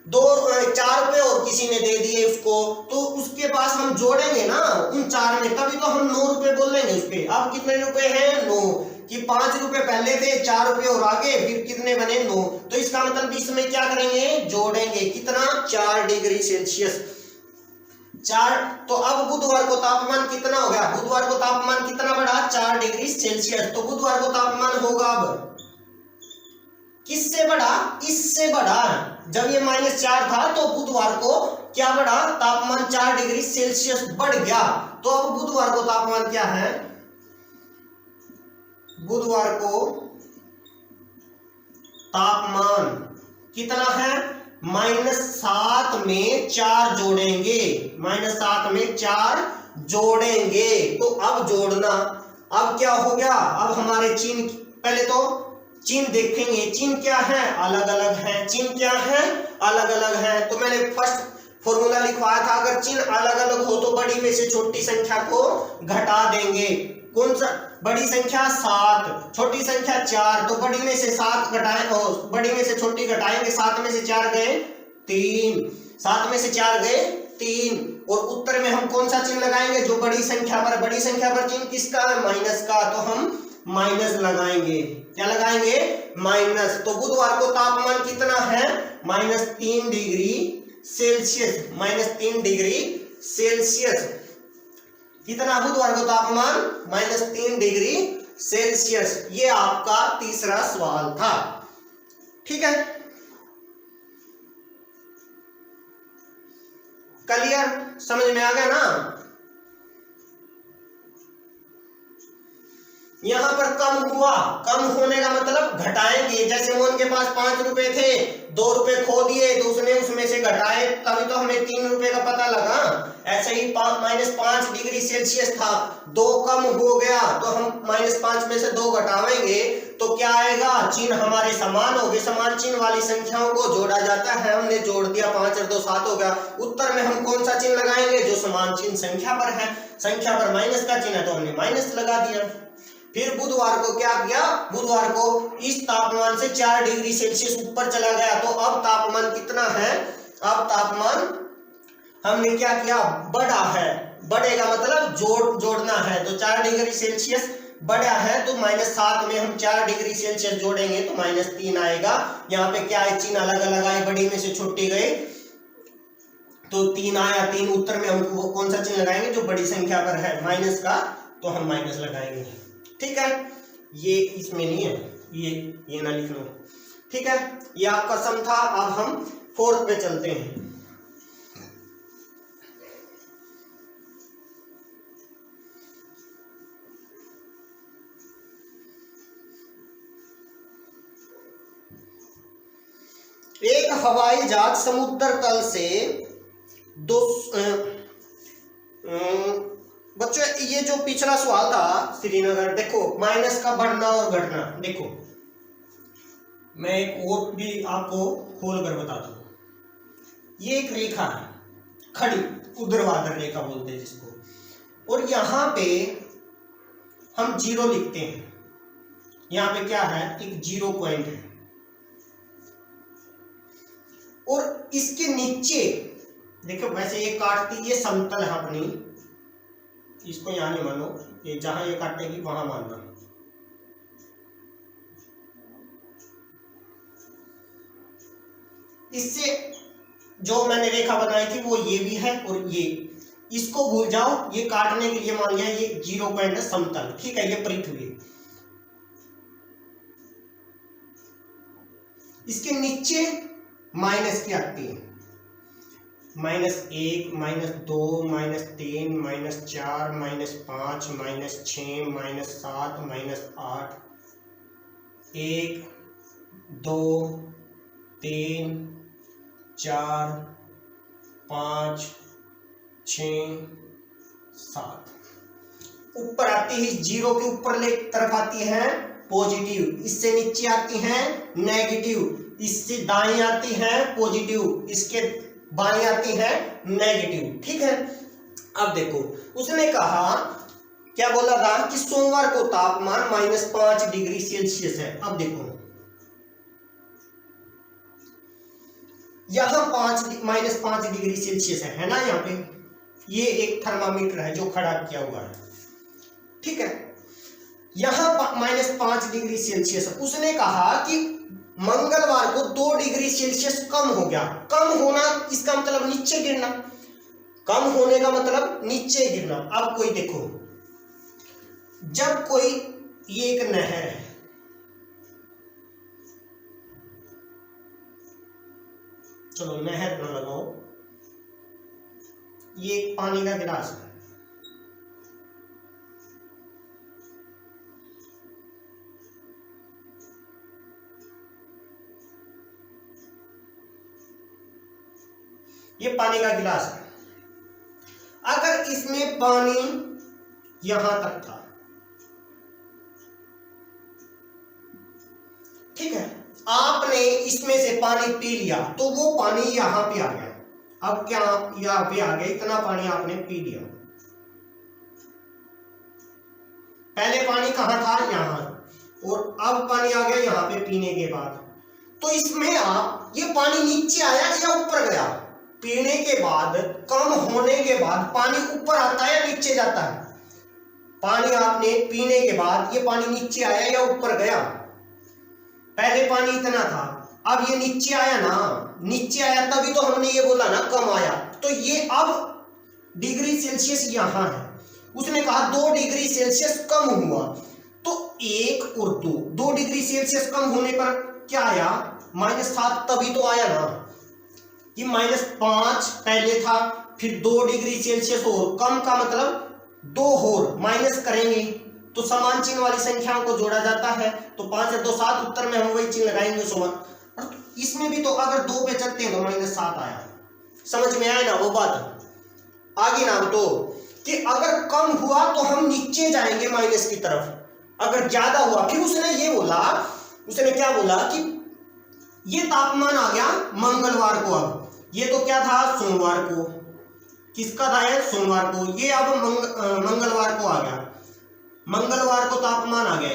4 रुपए और किसी ने दे दिए उसको, तो उसके पास हम जोड़ेंगे ना उन 4 में, तभी तो हम 9 रुपए बोलेंगे उसके। अब कितने रुपए हैं, 9, कि 5 रुपए पहले थे, 4 रुपए और आगे, फिर कितने बने, 9। तो इसका मतलब इसमें क्या करेंगे, जोड़ेंगे, कितना, 4 डिग्री सेल्सियस। 4। तो अब बुधवार को तापमान कितना हो गया, बुधवार को तापमान कितना बढ़ा, 4 डिग्री सेल्सियस। तो बुधवार को तापमान होगा अब किससे बढ़ा, इससे बढ़ा। जब ये -4 था तो बुधवार को क्या बढ़ा, तापमान 4 डिग्री सेल्सियस बढ़ गया। तो अब बुधवार को तापमान क्या है, बुधवार को तापमान कितना है, -7 में 4 जोड़ेंगे, -7 में 4 जोड़ेंगे। तो अब जोड़ना, अब क्या हो गया, अब हमारे चिन्ह, पहले तो चिन्ह देखेंगे, चिन्ह क्या है, अलग अलग है, चिन्ह क्या है, अलग अलग है। तो मैंने फर्स्ट फॉर्मूला लिखवाया था, अगर चिन्ह अलग अलग हो तो बड़ी में से छोटी संख्या को घटा देंगे। कौन सा, बड़ी संख्या 7, छोटी संख्या 4, तो बड़ी में से 7 घटाएं, बड़ी में से छोटी घटाएंगे, 7 में से 4 गए 3, 7 में से 4 गए 3। और उत्तर में हम कौन सा चिन्ह लगाएंगे, जो बड़ी संख्या पर, बड़ी संख्या पर चिन्ह किसका है, माइनस का, तो हम माइनस लगाएंगे। क्या लगाएंगे, माइनस। तो बुधवार को तापमान कितना है, -3 डिग्री सेल्सियस, -3 डिग्री सेल्सियस। कितना बुधवार को तापमान, -3 डिग्री सेल्सियस। ये आपका तीसरा सवाल था। ठीक है, क्लियर, समझ में आ गया ना। यहां पर कम हुआ, कम होने का मतलब घटाएंगे। जैसे मोहन के पास 5 रुपए थे, 2 रुपए खो दिए तो उसने उसमें से घटाए, तभी तो हमें 3 रुपए का पता लगा। ऐसे ही -5 डिग्री सेल्सियस था, 2 कम हो गया तो हम -5 में से 2 घटावेंगे तो क्या आएगा, चिन्ह हमारे समान हो गए। समान चिन्ह वाली संख्याओं को जोड़ा जाता है, हमने जोड़ दिया, 5 और 2 7 हो गया। उत्तर में हम कौन सा चिन्ह लगाएंगे, जो समान चिन्ह संख्या पर है। संख्या पर माइनस का चिन्ह है तो हमने माइनस लगा दिया। फिर बुधवार को क्या किया, बुधवार को इस तापमान से 4 डिग्री सेल्सियस ऊपर चला गया। तो अब तापमान कितना है, अब तापमान हमने क्या किया, बढ़ा है। बढ़ेगा मतलब जोड़ना है, तो 4 डिग्री सेल्सियस बढ़ा है तो -7 में हम 4 डिग्री सेल्सियस जोड़ेंगे तो -3 आएगा। यहाँ पे क्या है, चिन्ह अलग अलग आए, बड़ी में से छोटी गई तो 3 आया। 3 उत्तर में हम कौन सा चिन्ह लगाएंगे, जो बड़ी संख्या पर है माइनस का, तो हम माइनस लगाएंगे। ठीक है, ये इसमें नहीं है, ये ना लिख लो। ठीक है, ये आपका सम था। अब हम 4th पे चलते हैं। एक हवाई जहाज समुद्र तल से बच्चों, ये जो पिछला सवाल था श्रीनगर, देखो माइनस का बढ़ना और घटना। देखो मैं एक और भी आपको खोल कर बता दूं। ये एक रेखा है खड़ी, ऊर्ध्वाधर रेखा बोलते हैं जिसको, और यहां पे हम 0 लिखते हैं। यहां पे क्या है, एक 0 पॉइंट है, और इसके नीचे देखो, वैसे ये काटती, ये समतल है अपनी, इसको यहां नहीं मानो, ये जहां ये काटेगी वहां मानना। इससे जो मैंने रेखा बनाई थी वो ये भी है और ये, इसको भूल जाओ, ये काटने के लिए मान लिया ये 0 पॉइंट है, समतल। ठीक है, ये पृथ्वी। इसके नीचे माइनस की आती है, -1, -2, -3, -4, -5, -6, -7, -8, 1, 2, 3, 4, 5, 6, 7। ऊपर आती है, 0 के ऊपर ले तरफ आती है पॉजिटिव, इससे नीचे आती है नेगेटिव, इससे दाएं आती है पॉजिटिव, इसके बाएं आती है नेगेटिव। ठीक है, अब देखो उसने कहा, क्या बोला था कि सोमवार को तापमान -5 डिग्री सेल्सियस है। अब देखो यहां -5 डिग्री सेल्सियस है ना, यहाँ पे ये एक थर्मामीटर है जो खड़ा किया हुआ है। ठीक है, यहां -5 डिग्री सेल्सियस। उसने कहा कि मंगलवार को 2 डिग्री सेल्सियस कम हो गया। कम होना इसका मतलब नीचे गिरना, कम होने का मतलब नीचे गिरना। अब कोई देखो, जब कोई, ये एक नहर है, चलो नहर ना लगाओ, ये एक पानी का गिलास है, ये पानी का गिलास है। अगर इसमें पानी यहां तक था, ठीक है, आपने इसमें से पानी पी लिया तो वो पानी यहां पे आ गया। अब क्या यहां पे आ गया, इतना पानी आपने पी लिया। पहले पानी कहां था, यहां, और अब पानी आ गया यहां पे पीने के बाद। तो इसमें आप, ये पानी नीचे आया या ऊपर गया, पीने के बाद, कम होने के बाद पानी ऊपर आता है या नीचे जाता है। पानी आपने पीने के बाद ये पानी नीचे आया या ऊपर गया। पहले पानी इतना था, अब ये नीचे आया ना, नीचे आया तभी तो हमने ये बोला ना कम आया। तो ये अब डिग्री सेल्सियस यहां है, उसने कहा 2 डिग्री सेल्सियस कम हुआ, तो 1 और 2 डिग्री सेल्सियस कम होने पर क्या आया, -7, तभी तो आया ना कि -5 पहले था, फिर 2 डिग्री सेल्सियस और कम का मतलब 2 और माइनस करेंगे तो समान चिन्ह वाली संख्याओं को जोड़ा जाता है, तो 5 और 2 7, उत्तर में हम वही चिन्ह लगाएंगे समान। और इसमें भी तो अगर 2 पे चलते हैं तो -7 आया। समझ में आया ना वो बात। आगे ना तो कि अगर कम हुआ तो हम नीचे जाएंगे माइनस की तरफ, अगर ज्यादा हुआ, फिर उसने ये बोला, उसने क्या बोला कि ये तापमान आ गया मंगलवार को, अब ये तो क्या था सोमवार को, किसका था ये सोमवार को, ये अब मंगलवार को आ गया, मंगलवार को तापमान आ गया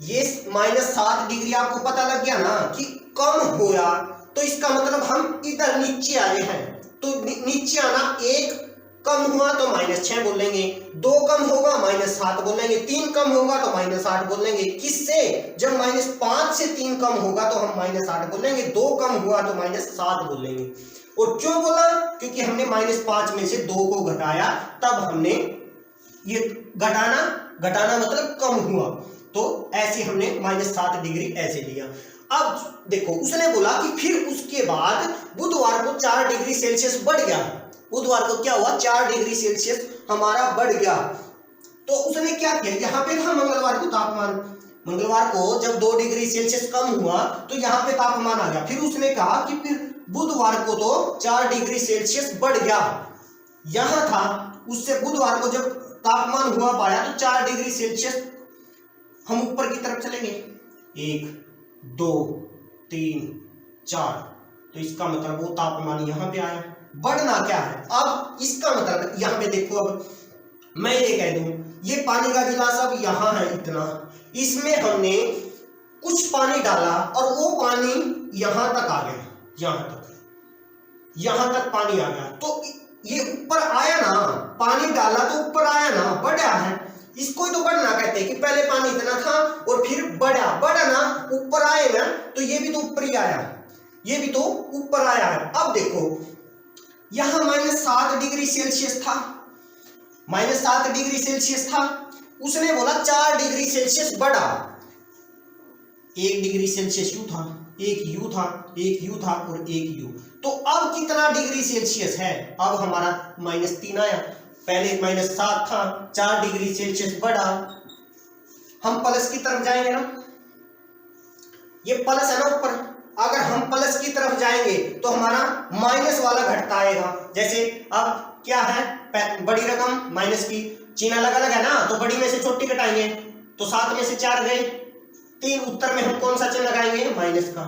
ये -7 डिग्री। आपको पता लग गया ना कि कम हुआ, तो इसका मतलब हम इधर नीचे आए हैं, तो नीचे आना, 1 कम हुआ तो -6 बोलेंगे, 2 कम होगा -7 बोलेंगे, 3 कम होगा तो -8 बोलेंगे। किससे, जब -5 से 3 कम होगा तो हम -8 बोलेंगे, 2 कम हुआ तो -7 बोलेंगे। और क्यों बोला, क्योंकि हमने -5 में से 2 को घटाया, तब हमने ये घटाना मतलब कम हुआ, तो ऐसे हमने -7 डिग्री ऐसे लिया। अब देखो उसने बोला कि फिर उसके बाद बुधवार को 4 डिग्री सेल्सियस बढ़ गया, बुधवार को क्या हुआ 4 डिग्री सेल्सियस हमारा बढ़ गया। तो उसने क्या किया, यहाँ पे था मंगलवार को तापमान, मंगलवार को जब 2 डिग्री सेल्सियस कम हुआ तो यहाँ पे तापमान आ गया, फिर उसने कहा कि फिर बुधवार को तो 4 डिग्री सेल्सियस बढ़ गया, यहाँ था, उससे बुधवार को जब तापमान हुआ पाया तो 4 डिग्री सेल्सियस हम ऊपर की तरफ चलेंगे, 1 2 3 4, तो इसका मतलब वो तापमान यहाँ पे आया, बढ़ना क्या है। अब इसका मतलब यहाँ पे देखो, अब मैं ये कह दूं, ये पानी का गिलास अब यहाँ है इतना, इसमें हमने कुछ पानी डाला और वो पानी यहाँ तक आ गया, यहाँ तक पानी आ गया, तो ये ऊपर आया ना, पानी डाला तो ऊपर आया ना, बढ़ा है, इसको ही तो बढ़ना कहते हैं कि पहले पानी इतना था और फिर बढ़ा ना, ऊपर आए ना, तो ये भी तो ऊपर ही आया, ये भी तो ऊपर आया है। अब देखो यहां -7 डिग्री सेल्सियस था, -7 डिग्री सेल्सियस था, उसने बोला 4 डिग्री सेल्सियस बढ़ा, 1 डिग्री सेल्सियस यू था, एक यू था, एक यू था और एक यू, तो अब कितना डिग्री सेल्सियस है, अब हमारा -3 आया, पहले -7 था, 4 डिग्री सेल्सियस बढ़ा, हम प्लस की तरफ जाएंगे ना, ये प्लस है ना ऊपर, अगर हम प्लस की तरफ जाएंगे तो हमारा माइनस वाला घटता आएगा। जैसे अब क्या है, बड़ी रकम माइनस की, चिन्ह अलग अलग है ना, तो बड़ी में से छोटी घटाएंगे, तो 7 में से 4 गए, 3, उत्तर में हम कौन सा चिन्ह लगाएंगे, माइनस का,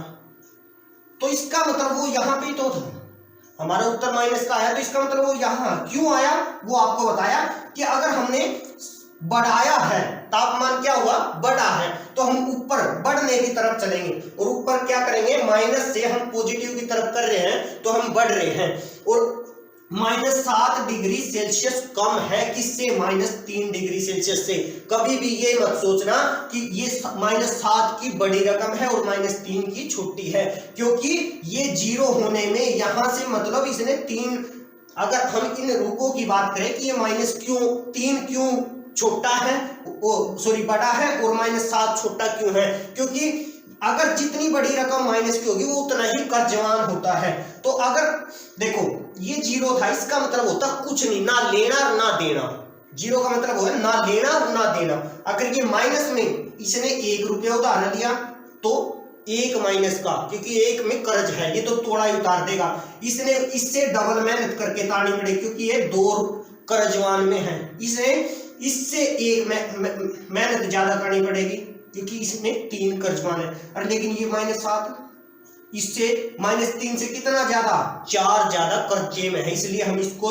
तो इसका मतलब वो यहाँ पे तो था, हमारा उत्तर माइनस का आया, तो इसका मतलब वो यहाँ क्यों आया, वो आपको बताया कि अगर हमने बढ़ाया है, तापमान क्या हुआ, बढ़ा है, तो हम ऊपर बढ़ने की तरफ चलेंगे, और ऊपर क्या करेंगे, माइनस से हम पॉजिटिव की तरफ कर रहे हैं, तो हम बढ़ रहे हैं, और -7 डिग्री सेल्सियस कम है किससे, -3 डिग्री सेल्सियस से। कभी भी ये मत सोचना कि ये -7 की बड़ी रकम है और -3 की छोटी है, क्योंकि ये 0 होने में यहां से मतलब इसने 3, अगर हम इन रूपों की बात करें कि ये -3 क्यों छोटा है, सॉरी बड़ा है, और -7 छोटा क्यों है, क्योंकि अगर जितनी बड़ी रकम माइनस की होगी वो उतना ही कर्जवान होता है। तो अगर देखो ये 0 था, इसका मतलब होता कुछ नहीं, ना लेना ना देना, 0 का मतलब होगा ना लेना और ना देना। अगर ये माइनस में इसने 1 रुपया उधार लिया तो 1 माइनस का, क्योंकि 1 में कर्ज है, ये तो थोड़ा ही उतार देगा, इसने इससे डबल मेहनत करके तारनी पड़ेगी, क्योंकि ये 2 कर्जवान में है, इससे 1 मेहनत ज्यादा करनी पड़ेगी, क्योंकि इसमें 3 कर्जवान है। अरे लेकिन ये -7, इससे -3 से कितना ज्यादा, 4 ज्यादा कर्जे में है, इसलिए हम इसको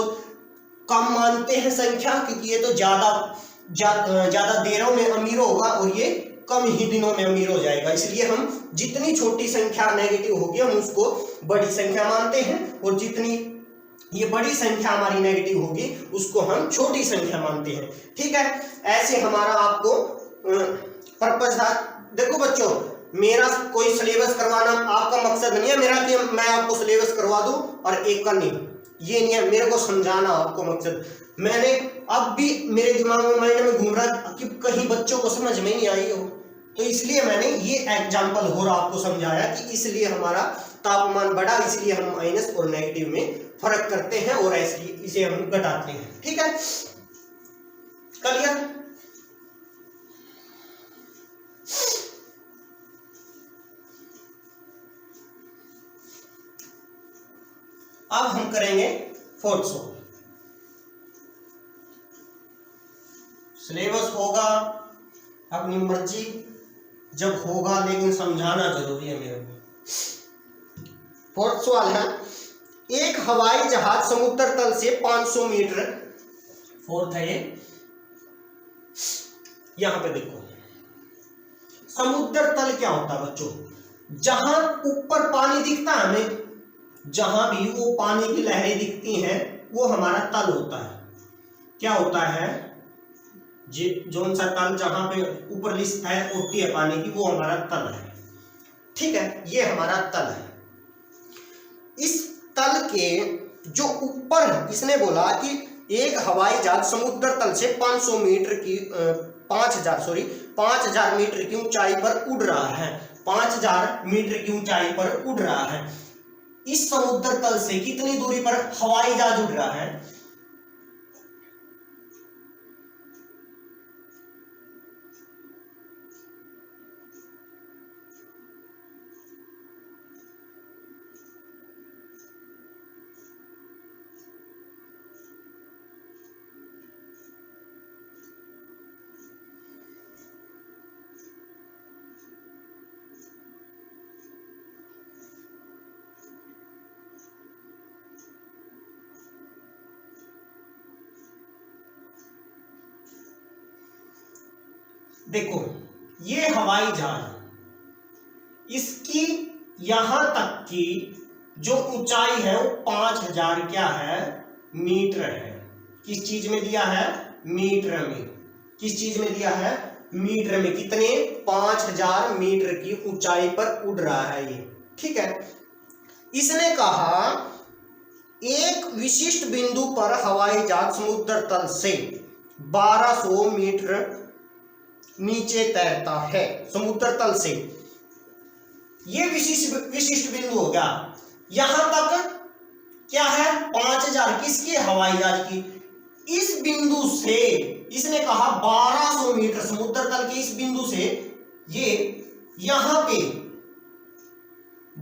कम मानते हैं संख्या, क्योंकि ये तो ज्यादा देरों में अमीर होगा और ये कम ही दिनों में अमीर हो जाएगा। इसलिए हम जितनी छोटी संख्या नेगेटिव होगी हम उसको बड़ी संख्या मानते हैं, और जितनी ये बड़ी संख्या हमारी नेगेटिव होगी उसको हम छोटी संख्या मानते हैं। ठीक है, ऐसे हमारा आपको पर्पस था। देखो बच्चों, मेरा कोई सिलेबस करवाना आपका मकसद नहीं है मेरा कि मैं आपको सिलेबस करवा दूं और एक का नहीं, ये नहीं है, मेरे को समझाना आपको मकसद। मैंने अब भी मेरे दिमाग में माइंड में घूम रहा कि कहीं बच्चों को समझ में नहीं आई हो, तो इसलिए मैंने ये एग्जाम्पल हो रहा आपको समझाया कि इसलिए हमारा तापमान बढ़ा, इसलिए हम माइनस और नेगेटिव में फर्क करते हैं और ऐसे इसे हम घटाते हैं। ठीक है, क्लियर? अब हम करेंगे फोर्थ सॉल्व। सिलेबस होगा अपनी मर्जी जब होगा, लेकिन समझाना जरूरी है मेरे को। फोर्थ सवाल है, एक हवाई जहाज समुद्र तल से 500 मीटर, फोर्थ है ये, यहां पे देखो समुद्र तल क्या होता है बच्चों, जहां ऊपर पानी दिखता है हमें, जहां भी वो पानी की लहरें दिखती हैं वो हमारा तल होता है। क्या होता है, जोन सा तल जहां पे ऊपर लहर उठती है पानी की, वो हमारा तल है। ठीक है, ये हमारा तल है। इस तल के जो ऊपर इसने बोला कि एक हवाई जहाज समुद्र तल से 500 मीटर की 5000 मीटर की ऊंचाई पर उड़ रहा है, 5000 मीटर की ऊंचाई पर उड़ रहा है। इस समुद्र तल से कितनी दूरी पर हवाई जहाज उड़ रहा है? देखो ये हवाई जहाज, इसकी यहां तक की जो ऊंचाई है वो 5000 क्या है, मीटर है। किस चीज में दिया है? मीटर में। किस चीज में दिया है? मीटर में। कितने? 5000 मीटर की ऊंचाई पर उड़ रहा है ये। ठीक है, इसने कहा एक विशिष्ट बिंदु पर हवाई जहाज समुद्र तल से 1200 मीटर नीचे तैरता है। समुद्र तल से ये विशिष्ट बिंदु हो गया। यहां तक क्या है? 5000 किसकी? हवाई जहाज की। इस बिंदु से इसने कहा 1200 मीटर, समुद्र तल के इस बिंदु से ये यहां पे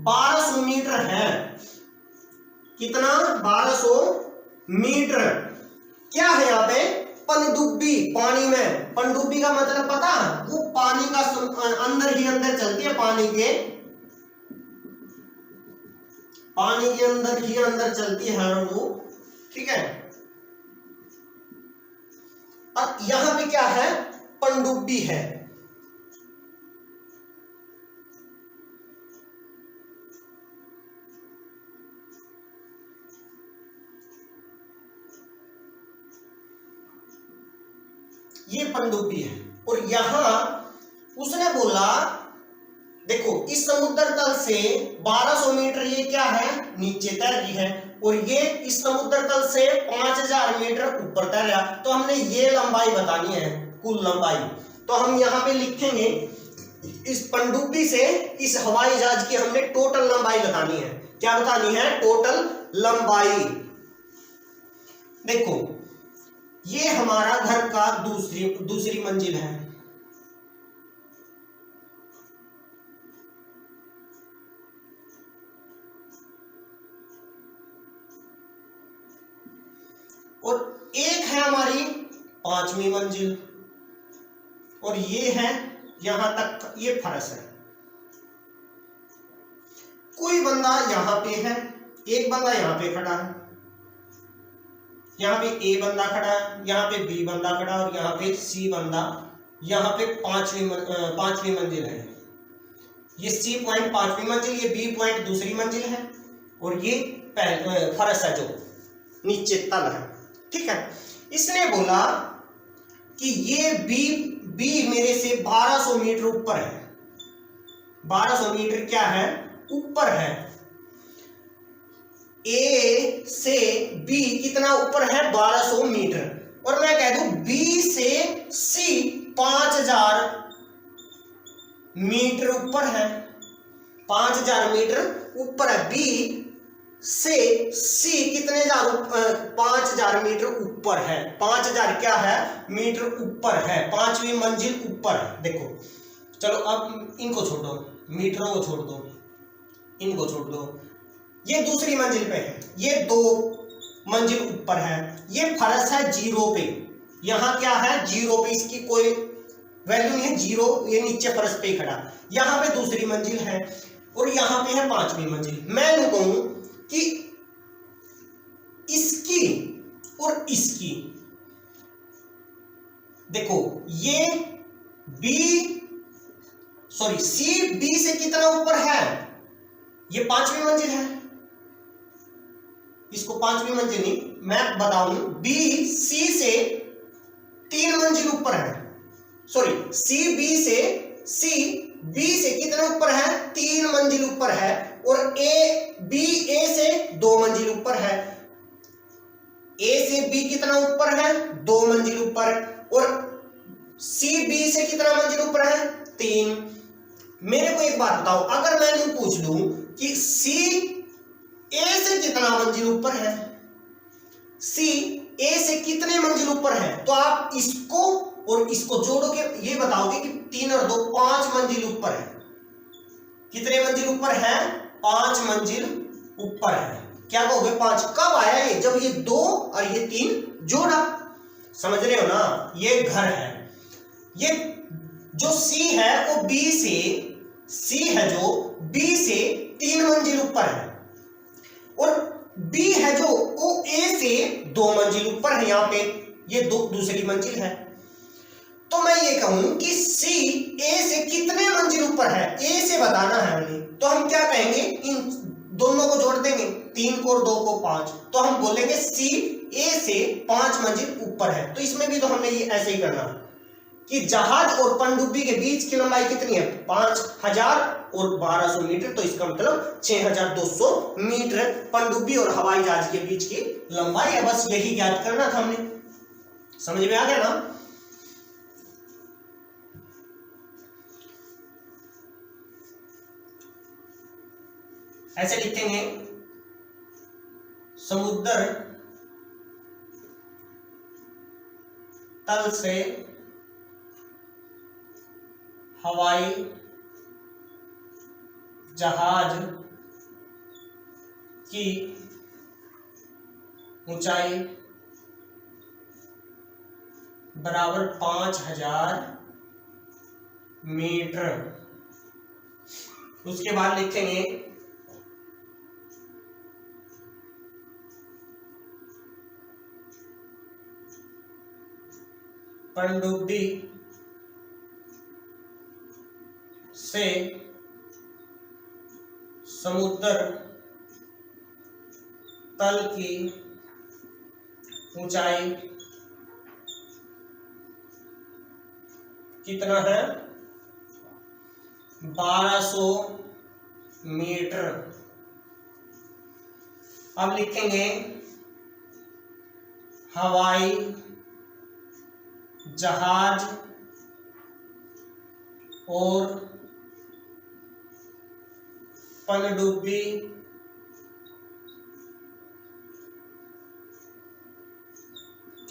1200 मीटर है। कितना? 1200 मीटर। क्या है यहां पे? पनडुब्बी। पानी में पनडुब्बी का मतलब पता है? वो पानी का अंदर ही अंदर चलती है, पानी के अंदर ही अंदर चलती है वो। ठीक है, अब यहां पे क्या है? पनडुब्बी है। ये पनडुब्बी है। और यहां उसने बोला देखो इस समुद्र तल से 1200 मीटर ये क्या है? नीचे तैर रही है। और ये इस समुद्र तल से 5000 मीटर ऊपर तैर रहा। तो हमने ये लंबाई बतानी है, कुल लंबाई। तो हम यहां पे लिखेंगे इस पनडुब्बी से इस हवाई जहाज की हमने टोटल लंबाई बतानी है। क्या बतानी है? टोटल लंबाई। देखो ये हमारा घर का दूसरी मंजिल है। और एक है हमारी 5वीं मंजिल। और ये है यहां तक, ये फर्श है। कोई बंदा यहां पे है, एक बंदा यहां पे खड़ा है, यहाँ पे ए बंदा खड़ा है, यहाँ पे बी बंदा खड़ा है और यहाँ पे सी बंदा। यहाँ पे पांचवी मंजिल है। ये सी पॉइंट 5वीं मंजिल, ये बी पॉइंट दूसरी मंजिल है और ये फर्श है जो नीचे तल है। ठीक है, इसने बोला कि ये बी मेरे से 1200 मीटर ऊपर है। 1200 मीटर क्या है? ऊपर है। ए से बी कितना ऊपर है? 1200 मीटर। और मैं कह दूं बी से सी 5000 मीटर ऊपर है, 5000 मीटर ऊपर है, बी से सी कितने 5000 मीटर ऊपर है, 5000 क्या है मीटर ऊपर है, 5वीं मंजिल ऊपर है। देखो चलो अब इनको छोड़ दो, मीटरों को छोड़ दो, इनको छोड़ दो, ये दूसरी मंजिल पे है, ये 2 मंजिल ऊपर है, ये फर्श है 0 पे, यहां क्या है 0 पे, इसकी कोई वैल्यू नहीं है 0, ये नीचे फर्श पे खड़ा, यहां पे दूसरी मंजिल है और यहां पे है 5वीं मंजिल। मैं यूं कहूं कि इसकी और इसकी, देखो ये सी बी से कितना ऊपर है, ये 5वीं मंजिल है, इसको 5वीं मंजिल नहीं मैं बताऊं, बी सी से 3 मंजिल ऊपर है, सॉरी सी बी से कितना ऊपर है 3 मंजिल ऊपर है, और बी ए से 2 मंजिल ऊपर है, ए से बी कितना ऊपर है 2 मंजिल ऊपर, और सी बी से कितना मंजिल ऊपर है 3। मेरे को एक बात बताओ, अगर मैं यूं पूछ लूं कि सी ए से कितना मंजिल ऊपर है, सी ए से कितने मंजिल ऊपर है, तो आप इसको और इसको जोड़ोगे, ये बताओगे कि 3 और 2 5 मंजिल ऊपर है। कितने मंजिल ऊपर है 5 मंजिल ऊपर है। क्या कहोगे 5 कब आया ये, जब ये 2 और ये 3 जोड़ा। समझ रहे हो ना, ये घर है, ये जो सी है वो बी से, सी है जो बी से 3 मंजिल ऊपर है, और बी है जो वो ए से 2 मंजिल ऊपर है, यहां पे ये दूसरी मंजिल है। तो मैं ये कहूं कि सी ए से कितने मंजिल ऊपर है, ए से बताना है हमें, तो हम क्या कहेंगे, इन दोनों को जोड़ देंगे, 3 को और 2 को 5, तो हम बोलेंगे सी ए से 5 मंजिल ऊपर है। तो इसमें भी तो हमने ये ऐसे ही करना कि जहाज और पनडुब्बी के बीच की लंबाई कितनी है 5000 और 1200 मीटर, तो इसका मतलब 6200 मीटर पनडुब्बी और हवाई जहाज के बीच की लंबाई है। बस यही ज्ञात करना था हमने, समझ में आ गया ना। ऐसे लिखेंगे, समुद्र तल से हवाई जहाज की ऊंचाई बराबर 5000 मीटर। उसके बाद लिखेंगे पनडुब्बी से समुद्र तल की ऊंचाई कितना है 1200 मीटर। अब लिखेंगे हवाई जहाज और पनडुब्बी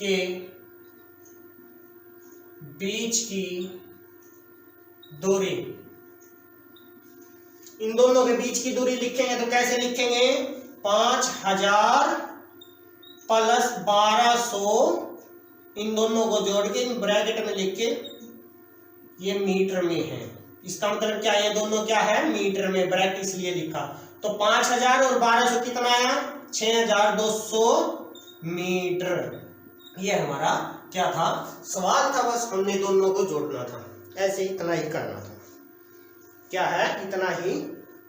के बीच की दूरी, इन दोनों के बीच की दूरी लिखेंगे तो कैसे लिखेंगे 5000 प्लस 1200, इन दोनों को जोड़ के इन ब्रैकेट में लिख के ये मीटर में है। इसका मतलब क्या, ये दोनों क्या है मीटर में, ब्रैकेट इसलिए लिखा। तो 5000 और 1200 कितना आया 6200 मीटर। ये हमारा क्या था सवाल था, बस हमने दोनों को जोड़ना था, ऐसे इतना ही करना था। क्या है इतना ही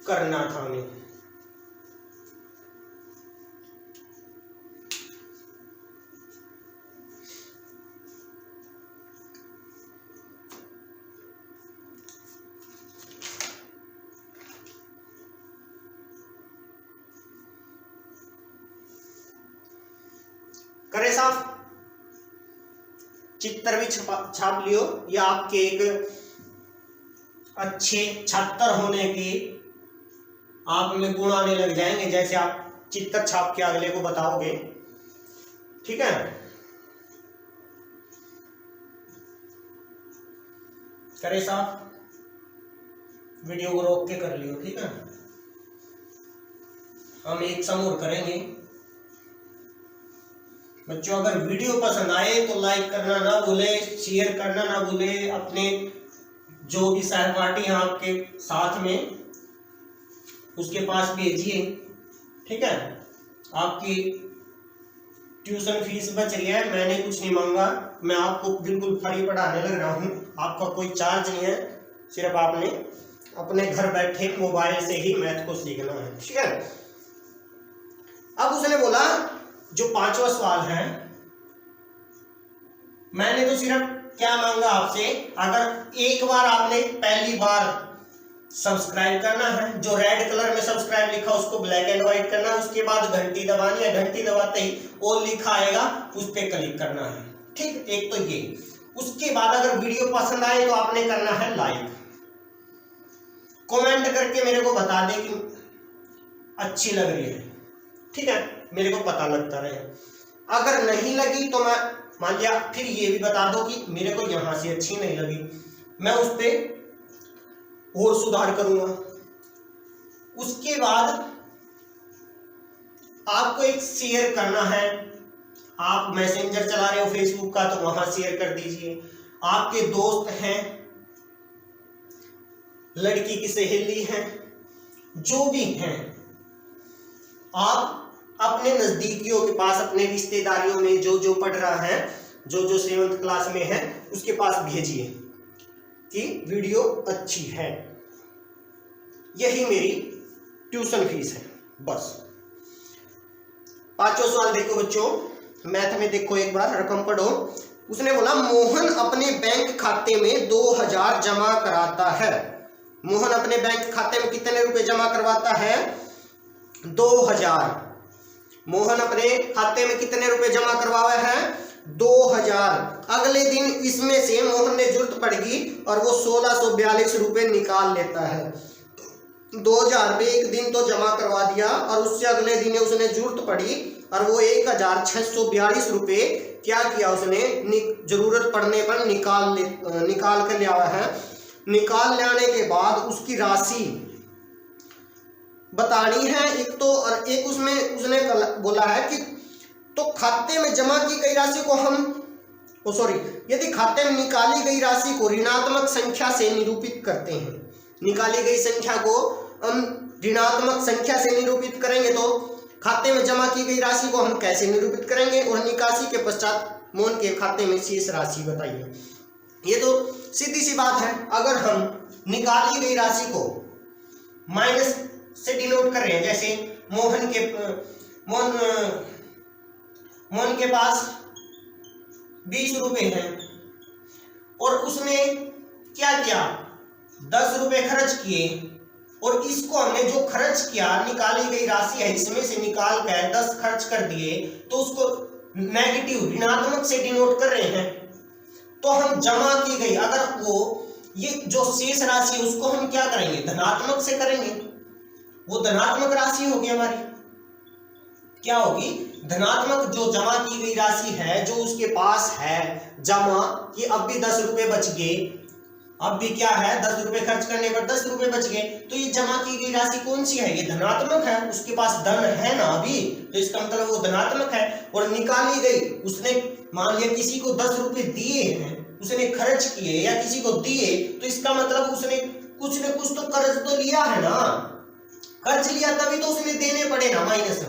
करना था हमें। करे साहब, चित्र भी छाप लियो, या आपके एक अच्छे छात्र होने की आप में गुण आने लग जाएंगे, जैसे आप चित्र छाप के अगले को बताओगे। ठीक है, करे साहब, वीडियो को रोक के कर लियो। ठीक है, हम एक समूह करेंगे बच्चों। अगर वीडियो पसंद आए तो लाइक करना ना भूले, शेयर करना ना भूले, अपने जो भी सहपाठी हैं आपके साथ में उसके पास भेजिए। ठीक है, आपकी ट्यूशन फीस बच रही है, मैंने कुछ नहीं मांगा, मैं आपको बिल्कुल फ्री पढ़ाने लग रहा हूँ, आपका कोई चार्ज नहीं है, सिर्फ आपने अपने घर बैठे मोबाइल से ही मैथ को सीखना है। ठीक है, अब उसने बोला जो 5वां सवाल है, मैंने तो सिर्फ क्या मांगा आपसे, अगर एक बार आपने पहली बार सब्सक्राइब करना है, जो रेड कलर में सब्सक्राइब लिखा उसको ब्लैक एंड व्हाइट करना है, उसके बाद घंटी दबानी है, घंटी दबाते ही ऑल लिखा आएगा उस पर क्लिक करना है। ठीक, एक तो ये, उसके बाद अगर वीडियो पसंद आए तो आपने करना है लाइक, कमेंट करके मेरे को बता दे कि अच्छी लग रही है। ठीक है, मेरे को पता लगता रहे। अगर नहीं लगी तो मैं मान लिया फिर ये भी बता दो कि मेरे को यहां से अच्छी नहीं लगी, मैं उस पर और सुधार करूंगा। उसके बाद आपको एक शेयर करना है, आप मैसेंजर चला रहे हो फेसबुक का तो वहां शेयर कर दीजिए। आपके दोस्त हैं, लड़की की सहेली है, जो भी हैं, आप अपने नजदीकियों के पास, अपने रिश्तेदारियों में जो जो पढ़ रहा है, जो जो 7th क्लास में है, उसके पास भेजिए कि वीडियो अच्छी है। यही मेरी ट्यूशन फीस है, बस। 5वां सवाल देखो बच्चों, मैथ में देखो, एक बार रकम पढ़ो। उसने बोला मोहन अपने बैंक खाते में 2000 जमा कराता है। मोहन अपने बैंक खाते में कितने रुपए जमा करवाता है? 2000। मोहन अपने खाते में कितने रुपए जमा करवाया है? 2000। अगले दिन इसमें से मोहन ने जरूरत पड़गी और वो 1642 रुपए निकाल लेता है। 2000 रुपये एक दिन तो जमा करवा दिया और उससे अगले दिन उसने जरूरत पड़ी और वो 1642 रुपये क्या किया उसने, जरूरत पड़ने पर निकाल कर लिया है। निकाल लाने के बाद उसकी राशि बतानी है एक तो, और एक उसमें उसने बोला है कि तो खाते में जमा की गई राशि को हम यदि खाते में निकाली गई राशि को ऋणात्मक संख्या से निरूपित करते हैं, निकाली गई संख्या को हम ऋणात्मक संख्या से निरूपित करेंगे तो खाते में जमा की गई राशि को हम कैसे निरूपित करेंगे, और निकासी के पश्चात मोहन के खाते में शेष राशि बताइए। ये तो सीधी सी बात है। अगर हम निकाली गई राशि को माइनस से डिनोट कर रहे हैं, जैसे मोहन के पास 20 रुपए हैं और उसने क्या किया, 10 रुपए खर्च किए, और इसको हमने जो खर्च किया, निकाली गई राशि है, इसमें से निकाल कर 10 खर्च कर दिए, तो उसको नेगेटिव ऋणात्मक से डिनोट कर रहे हैं। तो हम जमा की गई, अगर वो ये जो शेष राशि है उसको हम क्या करेंगे, धनात्मक से करेंगे। वो धनात्मक राशि होगी हमारी, क्या होगी, धनात्मक। जो जमा की गई राशि है, जो उसके पास है जमा, कि अब भी 10 रुपए बच गए, अब भी क्या है, 10 रुपए खर्च करने पर 10 रुपए बच गए, तो ये जमा की गई राशि कौन सी है, ये धनात्मक है। उसके पास धन है ना अभी, तो इसका मतलब वो धनात्मक है। और निकाली गई, उसने मान लिया किसी को 10 रुपए दिए हैं, उसने खर्च किए या किसी को दिए, तो इसका मतलब उसने कुछ न कुछ तो कर्ज तो लिया है ना, कर्ज लिया तभी तो उसने देने पड़े ना, माइनस।